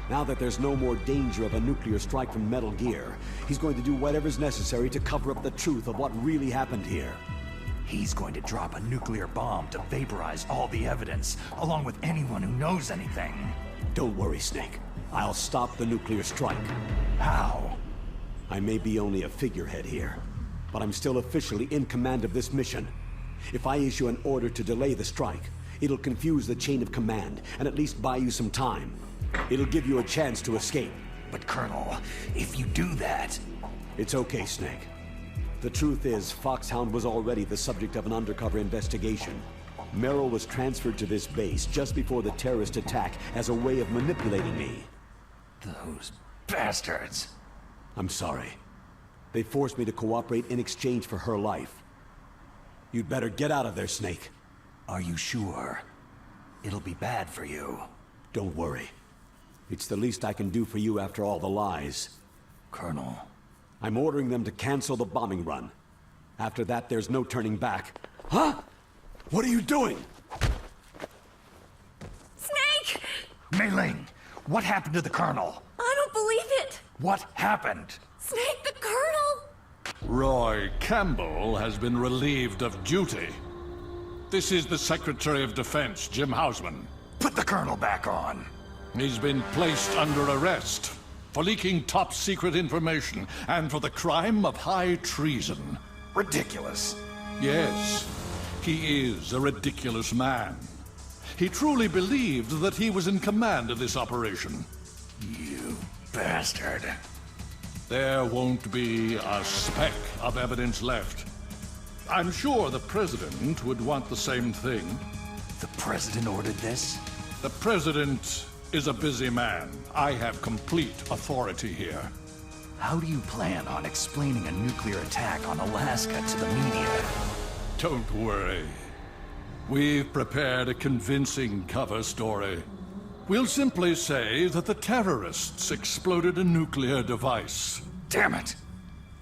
Now that there's no more danger of a nuclear strike from Metal Gear, he's going to do whatever's necessary to cover up the truth of what really happened here. He's going to drop a nuclear bomb to vaporize all the evidence, along with anyone who knows anything. Don't worry, Snake. I'll stop the nuclear strike. How? I may be only a figurehead here, but I'm still officially in command of this mission. If I issue an order to delay the strike, it'll confuse the chain of command and at least buy you some time. It'll give you a chance to escape. But Colonel, if you do that... It's okay, Snake. The truth is, Foxhound was already the subject of an undercover investigation. Meryl was transferred to this base just before the terrorist attack as a way of manipulating me. Those bastards. I'm sorry. They forced me to cooperate in exchange for her life. You'd better get out of there, Snake. Are you sure? It'll be bad for you. Don't worry. It's the least I can do for you after all the lies. Colonel. I'm ordering them to cancel the bombing run. After that, there's no turning back. Huh? What are you doing? Snake! Mei Ling, what happened to the Colonel? I don't believe it! What happened? Snake, the Colonel! Roy Campbell has been relieved of duty. This is the Secretary of Defense, Jim Hausman. Put the Colonel back on. He's been placed under arrest for leaking top-secret information and for the crime of high treason. Ridiculous. Yes, he is a ridiculous man. He truly believed that he was in command of this operation. You bastard. There won't be a speck of evidence left. I'm sure the President would want the same thing. The President ordered this? The President is a busy man. I have complete authority here. How do you plan on explaining a nuclear attack on Alaska to the media? Don't worry. We've prepared a convincing cover story. We'll simply say that the terrorists exploded a nuclear device. Damn it!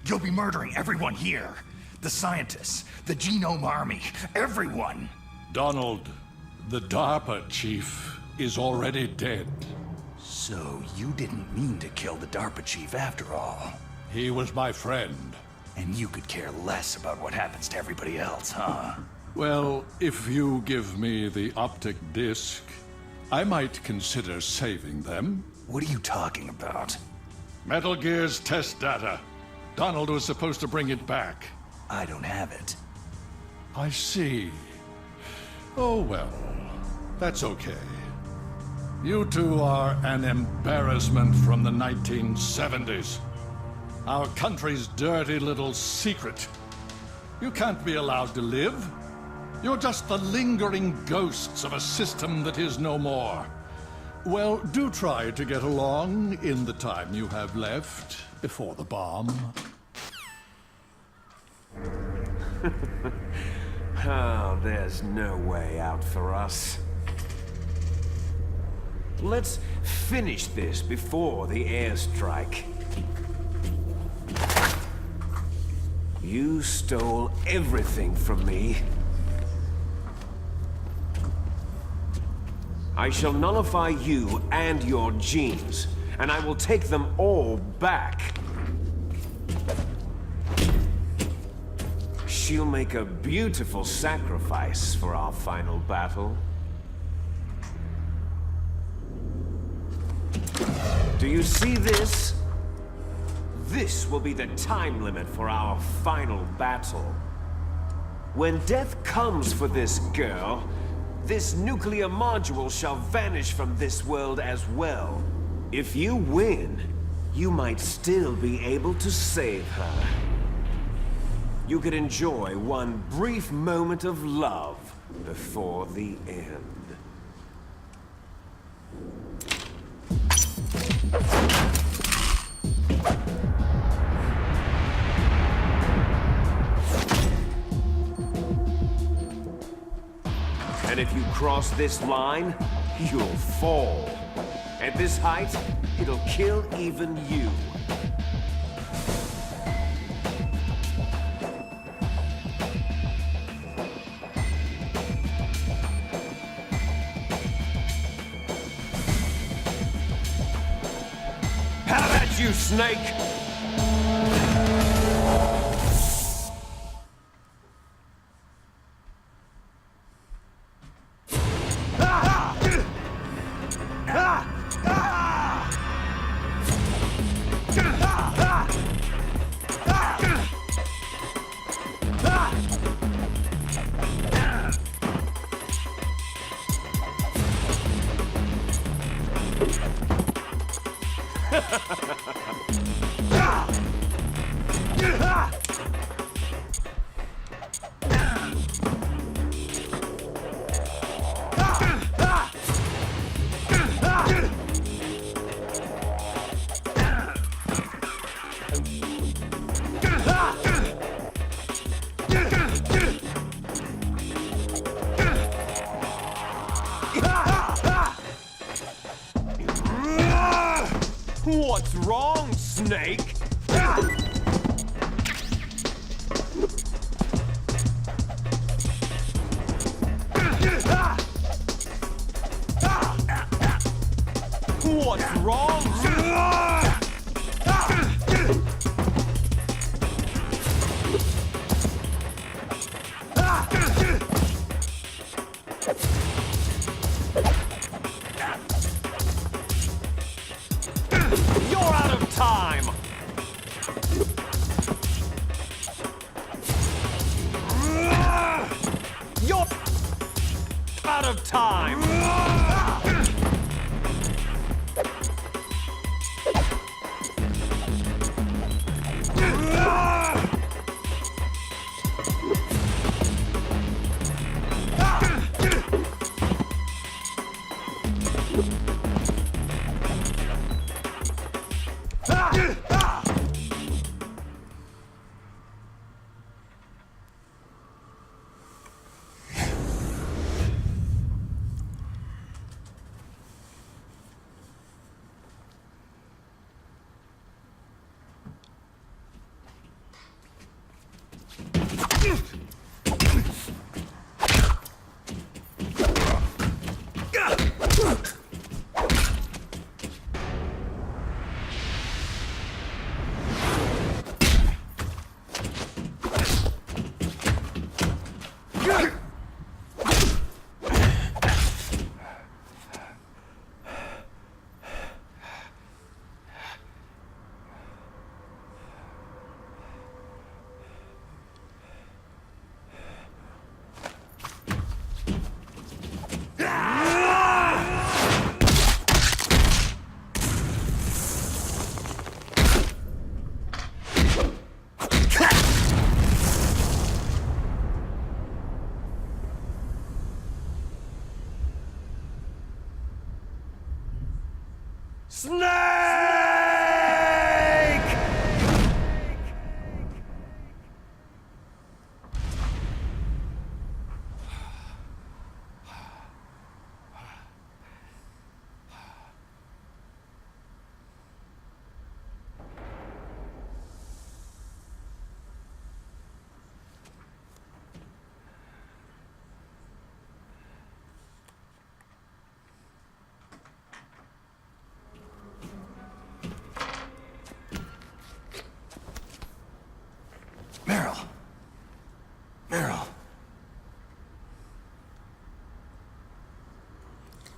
You'll be murdering everyone here. The scientists, the Genome Army, everyone. Donald, the DARPA chief, is already dead. So you didn't mean to kill the DARPA chief after all. He was my friend. And you could care less about what happens to everybody else, huh? Well, if you give me the optic disc, I might consider saving them. What are you talking about? Metal Gear's test data. Donald was supposed to bring it back. I don't have it. I see. Oh well, that's okay. You two are an embarrassment from the 1970s. Our country's dirty little secret. You can't be allowed to live. You're just the lingering ghosts of a system that is no more. Well, do try to get along in the time you have left before the bomb. Oh, there's no way out for us. Let's finish this before the airstrike. You stole everything from me. I shall nullify you and your genes, and I will take them all back. She'll make a beautiful sacrifice for our final battle. Do you see this? This will be the time limit for our final battle. When death comes for this girl, this nuclear module shall vanish from this world as well. If you win, you might still be able to save her. You could enjoy one brief moment of love before the end. And if you cross this line, you'll fall. At this height, it'll kill even you. How about you, Snake? What's wrong, Snake? What's wrong? You're out of time! You're out of time!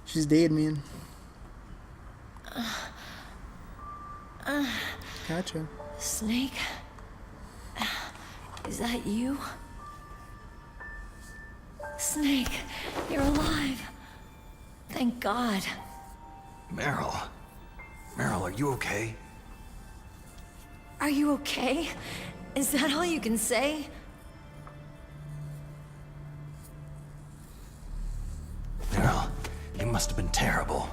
She's dead, man. Gotcha. Snake? Is that you? Snake, you're alive. Thank God. Meryl. Meryl, are you okay? Are you okay? Is that all you can say? Meryl, it must have been terrible.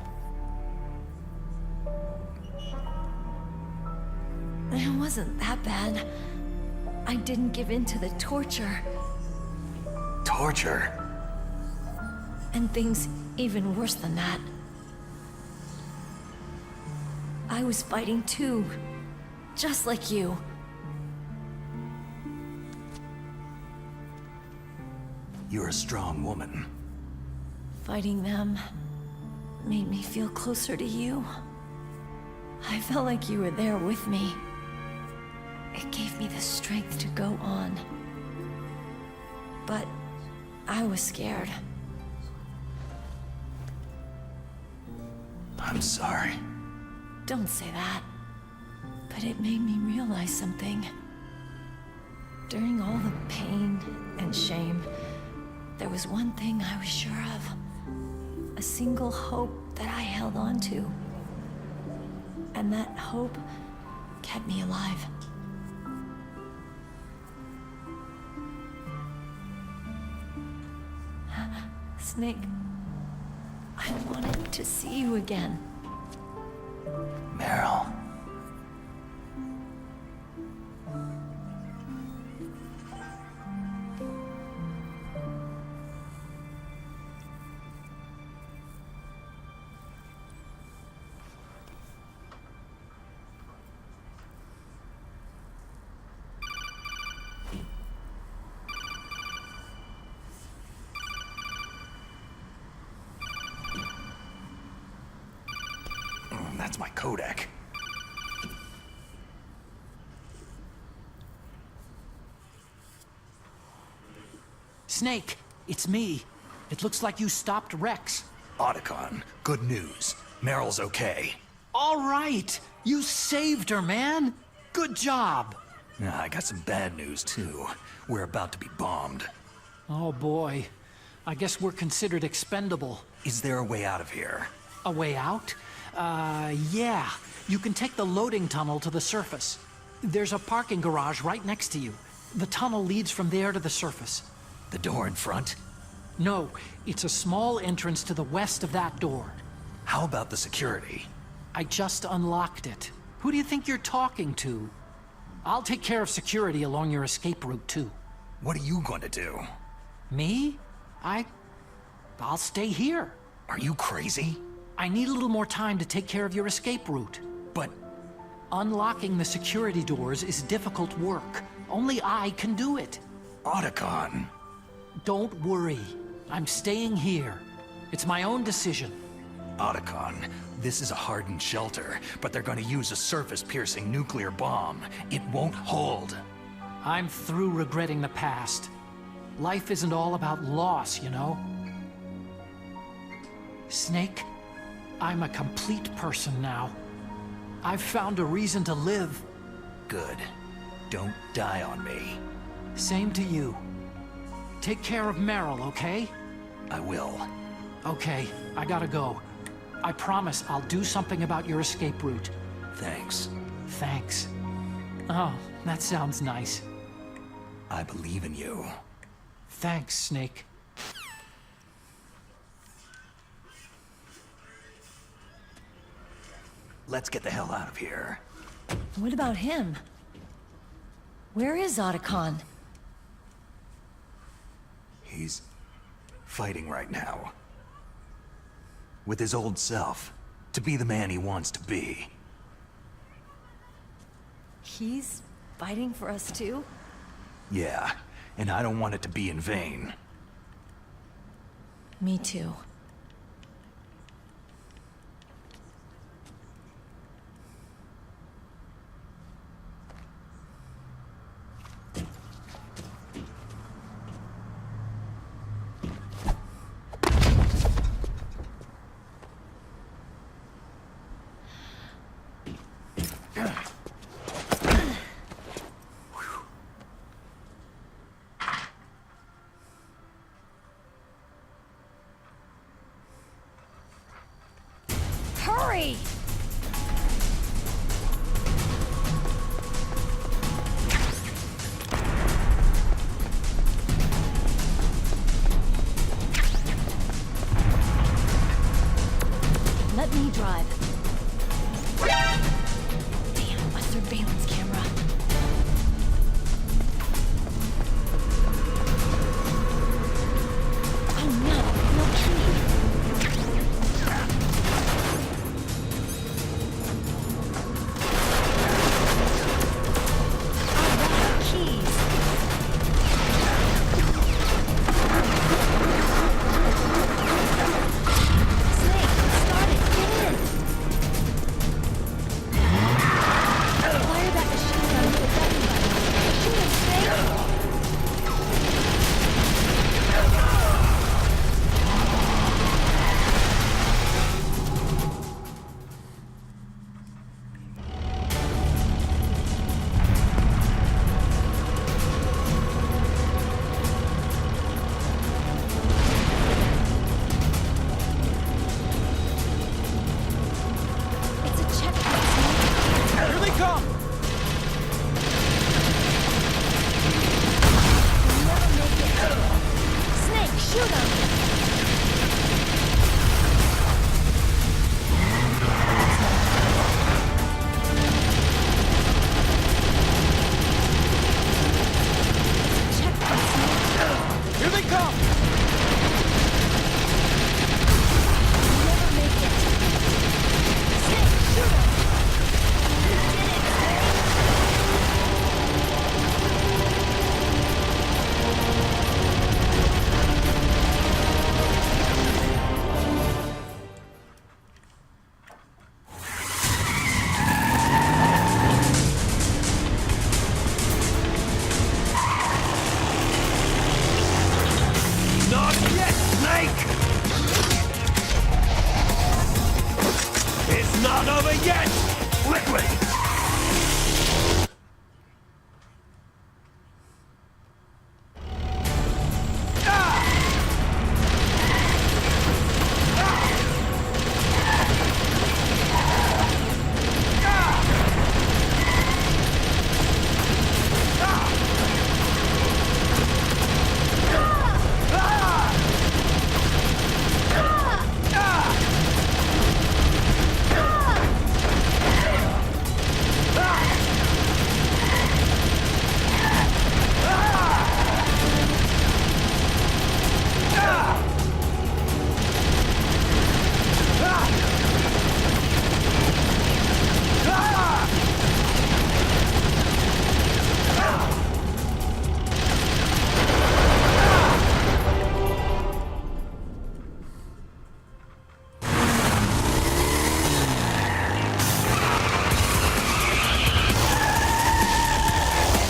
It wasn't that bad. I didn't give in to the torture. Torture? And things even worse than that. I was fighting too. Just like you. You're a strong woman. Fighting them made me feel closer to you. I felt like you were there with me. It gave me the strength to go on. But I was scared. I'm sorry. Don't say that. But it made me realize something. During all the pain and shame, there was one thing I was sure of. A single hope that I held on to. And that hope kept me alive. Snake, I wanted to see you again. Meryl. That's my codec. Snake, it's me. It looks like you stopped Rex. Otacon, good news. Meryl's okay. All right. You saved her, man. Good job. I got some bad news, too. We're about to be bombed. Oh, boy. I guess we're considered expendable. Is there a way out of here? A way out? Yeah. You can take the loading tunnel to the surface. There's a parking garage right next to you. The tunnel leads from there to the surface. The door in front? No, it's a small entrance to the west of that door. How about the security? I just unlocked it. Who do you think you're talking to? I'll take care of security along your escape route, too. What are you going to do? Me? I'll stay here. Are you crazy? I need a little more time to take care of your escape route. But... unlocking the security doors is difficult work. Only I can do it. Otacon. Don't worry. I'm staying here. It's my own decision. Otacon, this is a hardened shelter, but they're going to use a surface-piercing nuclear bomb. It won't hold. I'm through regretting the past. Life isn't all about loss, you know? Snake, I'm a complete person now. I've found a reason to live. Good. Don't die on me. Same to you. Take care of Meryl, okay? I will. Okay, I gotta go. I promise I'll do something about your escape route. Thanks. Thanks. Oh, that sounds nice. I believe in you. Thanks, Snake. Let's get the hell out of here. What about him? Where is Otacon? He's fighting right now. With his old self. To be the man he wants to be. He's fighting for us too? Yeah, and I don't want it to be in vain. Me too.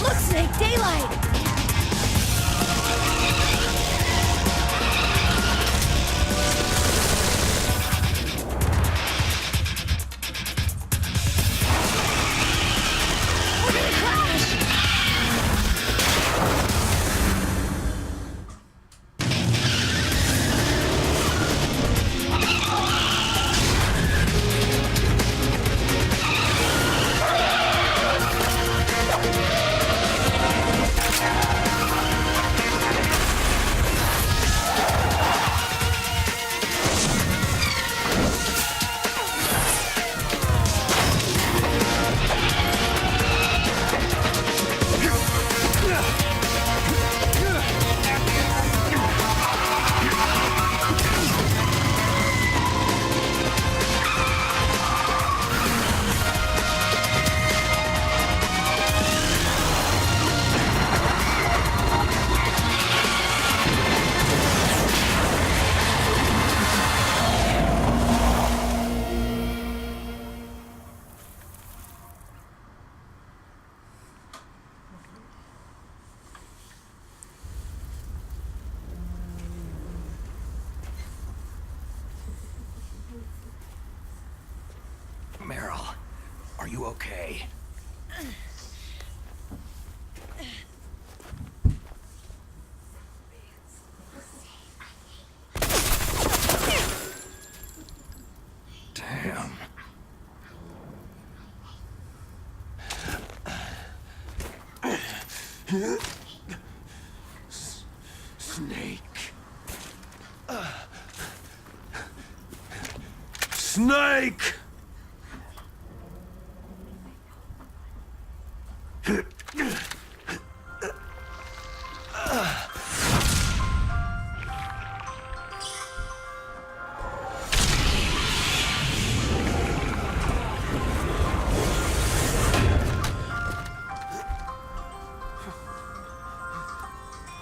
Look, Snake, daylight! We're gonna crash! Meryl, are you okay? Damn. Snake. Snake!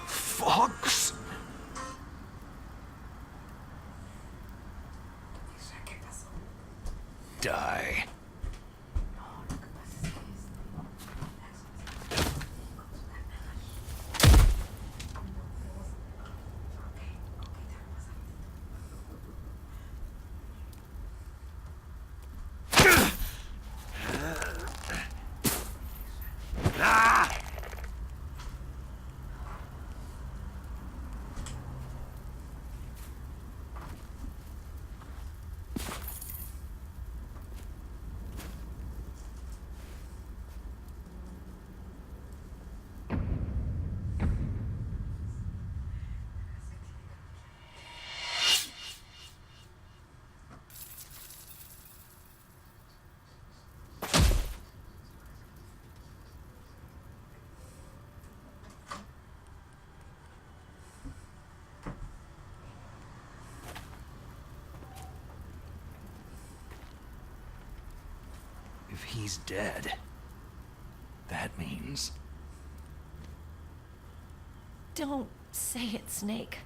Fox? Die. If he's dead, that means... Don't say it, Snake.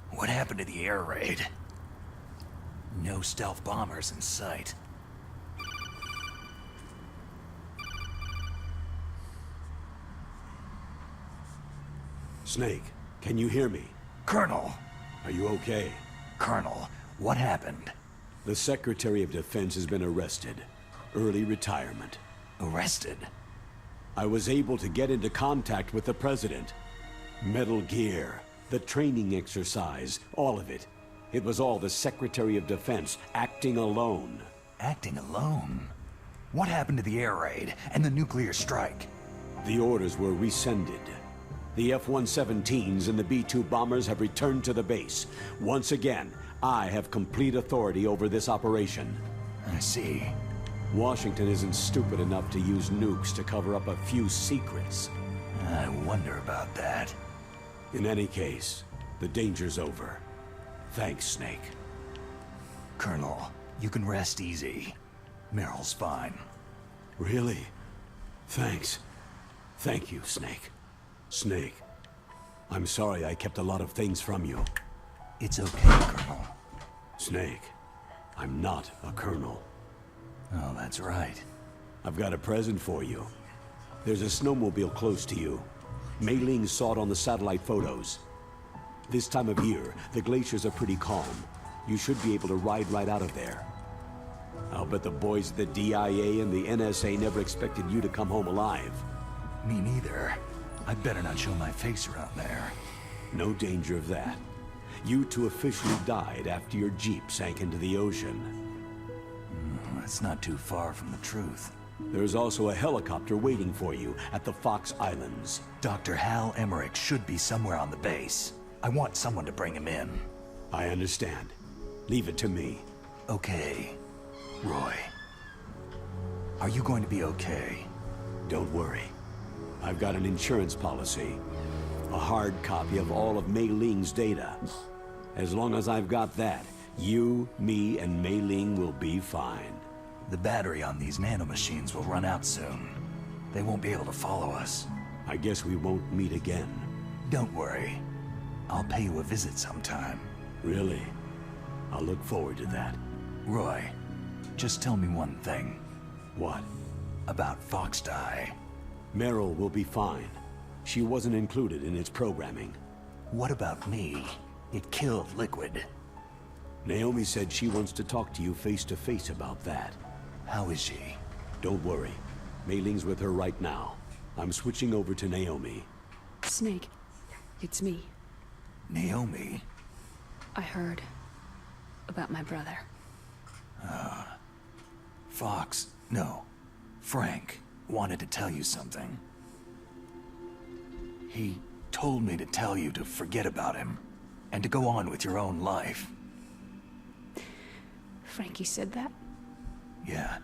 What happened to the air raid? No stealth bombers in sight. Snake, can you hear me? Colonel! Are you okay? Colonel, what happened? The Secretary of Defense has been arrested. Early retirement. Arrested? I was able to get into contact with the President. Metal Gear, the training exercise, all of it. It was all the Secretary of Defense acting alone. Acting alone? What happened to the air raid and the nuclear strike? The orders were rescinded. The F-117s and the B-2 bombers have returned to the base. Once again, I have complete authority over this operation. I see. Washington isn't stupid enough to use nukes to cover up a few secrets. I wonder about that. In any case, the danger's over. Thanks, Snake. Colonel, you can rest easy. Meryl's fine. Really? Thanks. Thank you, Snake. Snake, I'm sorry I kept a lot of things from you. It's okay, Colonel. Snake, I'm not a colonel. Oh, that's right. I've got a present for you. There's a snowmobile close to you. Mei Ling saw it on the satellite photos. This time of year, the glaciers are pretty calm. You should be able to ride right out of there. I'll bet the boys at the DIA and the NSA never expected you to come home alive. Me neither. I'd better not show my face around there. No danger of that. You two officially died after your Jeep sank into the ocean. That's not too far from the truth. There's also a helicopter waiting for you at the Fox Islands. Dr. Hal Emmerich should be somewhere on the base. I want someone to bring him in. I understand. Leave it to me. Okay. Roy. Are you going to be okay? Don't worry. I've got an insurance policy. A hard copy of all of Mei Ling's data. As long as I've got that, you, me, and Mei Ling will be fine. The battery on these nanomachines will run out soon. They won't be able to follow us. I guess we won't meet again. Don't worry. I'll pay you a visit sometime. Really? I'll look forward to that. Roy, just tell me one thing. What? About Foxdie. Meryl will be fine. She wasn't included in its programming. What about me? It killed Liquid. Naomi said she wants to talk to you face to face about that. How is she? Don't worry. Mei Ling's with her right now. I'm switching over to Naomi. Snake, it's me. Naomi? I heard about my brother. Frank wanted to tell you something. He told me to tell you to forget about him and to go on with your own life. Frankie said that? Yeah.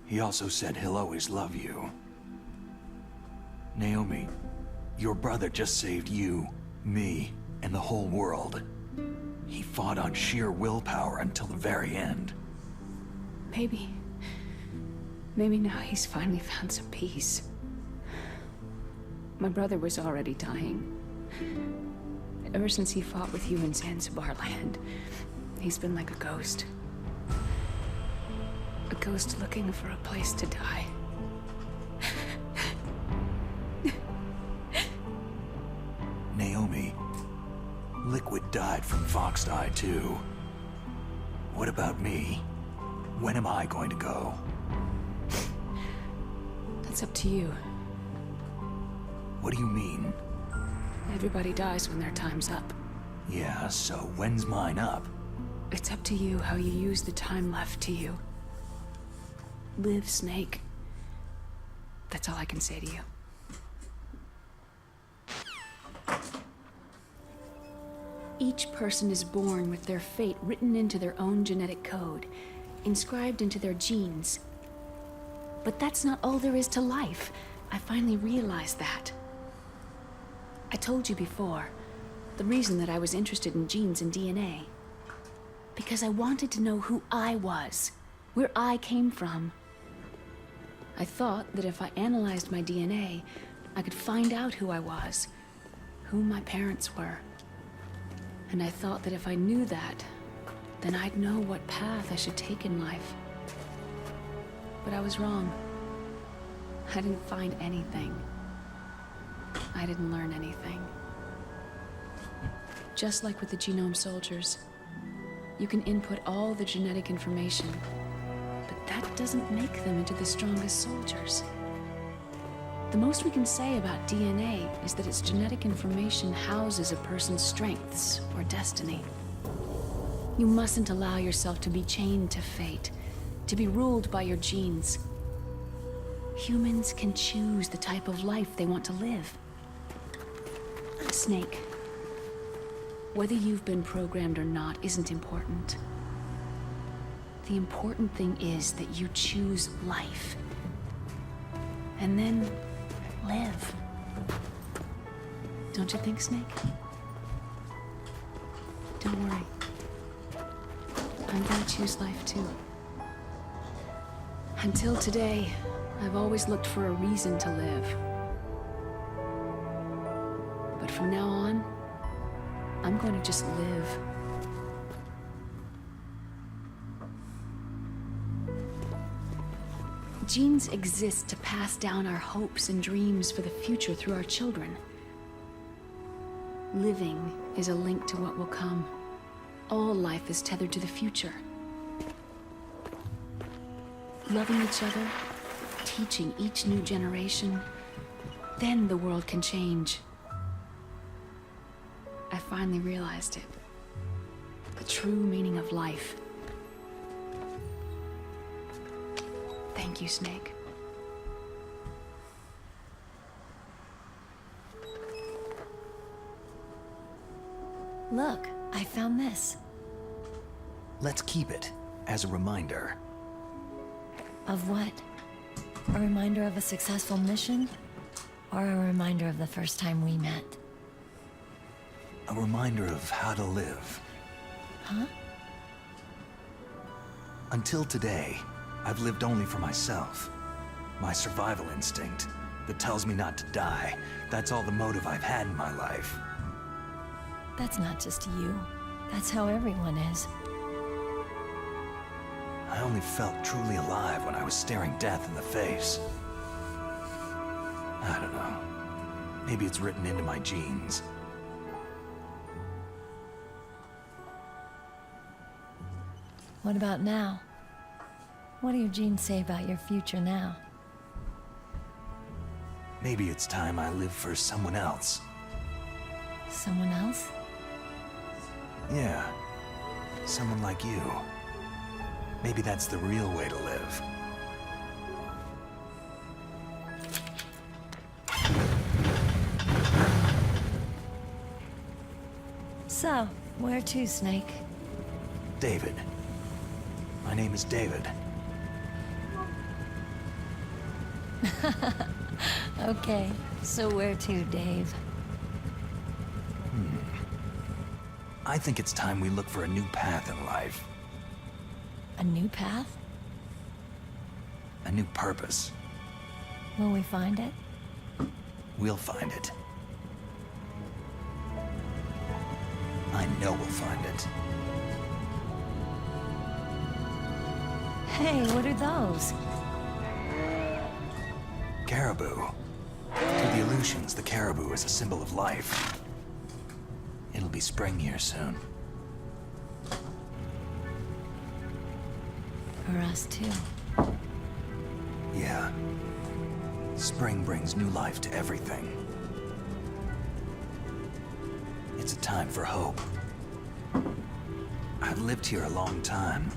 He also said he'll always love you. Naomi, your brother just saved you, me, and the whole world. He fought on sheer willpower until the very end. Maybe now he's finally found some peace. My brother was already dying. Ever since he fought with you in Zanzibar land, he's been like a ghost. A ghost looking for a place to die. Naomi, Liquid died from Foxdie too. What about me? When am I going to go? That's up to you. What do you mean? Everybody dies when their time's up. Yeah, so when's mine up? It's up to you how you use the time left to you. Live, Snake. That's all I can say to you. Each person is born with their fate written into their own genetic code, inscribed into their genes. But that's not all there is to life. I finally realized that. I told you before, the reason that I was interested in genes and DNA. Because I wanted to know who I was, where I came from. I thought that if I analyzed my DNA, I could find out who I was, who my parents were. And I thought that if I knew that, then I'd know what path I should take in life. But I was wrong. I didn't find anything. I didn't learn anything. Just like with the Genome Soldiers, You can input all the genetic information, but that doesn't make them into the strongest soldiers. The most we can say about DNA is that its genetic information houses a person's strengths or destiny. You mustn't allow yourself to be chained to fate, to be ruled by your genes. Humans can choose the type of life they want to live. Snake, whether you've been programmed or not isn't important. The important thing is that you choose life. And then live. Don't you think, Snake? Don't worry. I'm gonna choose life too. Until today, I've always looked for a reason to live. But from now on, I'm going to just live. Genes exist to pass down our hopes and dreams for the future through our children. Living is a link to what will come. All life is tethered to the future. Loving each other, teaching each new generation, then the world can change. I finally realized it. The true meaning of life. Thank you, Snake. Look, I found this. Let's keep it as a reminder. Of what? A reminder of a successful mission? Or a reminder of the first time we met? A reminder of how to live. Huh? Until today, I've lived only for myself. My survival instinct that tells me not to die. That's all the motive I've had in my life. That's not just you. That's how everyone is. I only felt truly alive when I was staring death in the face. I don't know. Maybe it's written into my genes. What about now? What do your genes say about your future now? Maybe it's time I live for someone else. Someone else? Yeah. Someone like you. Maybe that's the real way to live. So, where to, Snake? David. My name is David. Okay, so where to, Dave? I think it's time we look for a new path in life. A new path? A new purpose. Will we find it? We'll find it. I know we'll find it. Hey, what are those? Caribou. To the Aleutians, the caribou is a symbol of life. It'll be spring here soon. For us, too. Yeah. Spring brings new life to everything. It's a time for hope. I've lived here a long time,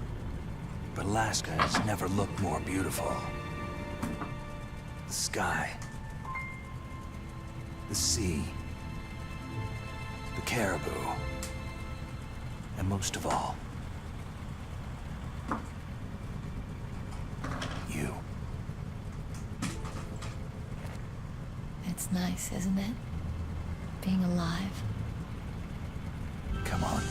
but Alaska has never looked more beautiful. The sky, the sea, the caribou, and most of all, you. It's nice, isn't it? Being alive. Come on,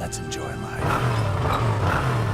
let's enjoy life.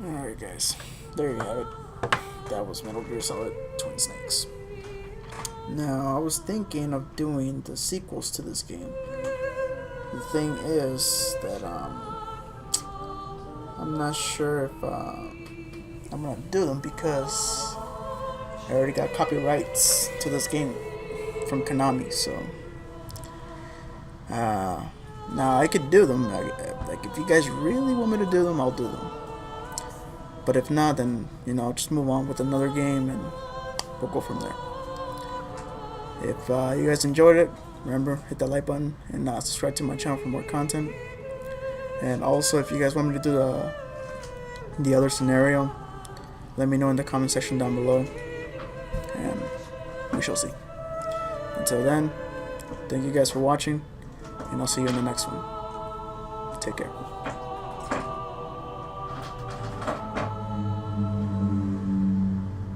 Alright guys, there you have it. That was Metal Gear Solid Twin Snakes. Now, I was thinking of doing the sequels to this game. The thing is that I'm not sure if I'm gonna do them because I already got copyrights to this game from Konami. So now I could do them. Like if you guys really want me to do them, I'll do them. But if not, then I'll just move on with another game and we'll go from there. If you guys enjoyed it, remember, hit that like button and subscribe to my channel for more content. And also, if you guys want me to do the other scenario, let me know in the comment section down below, and we shall see. Until then, thank you guys for watching, and I'll see you in the next one. Take care.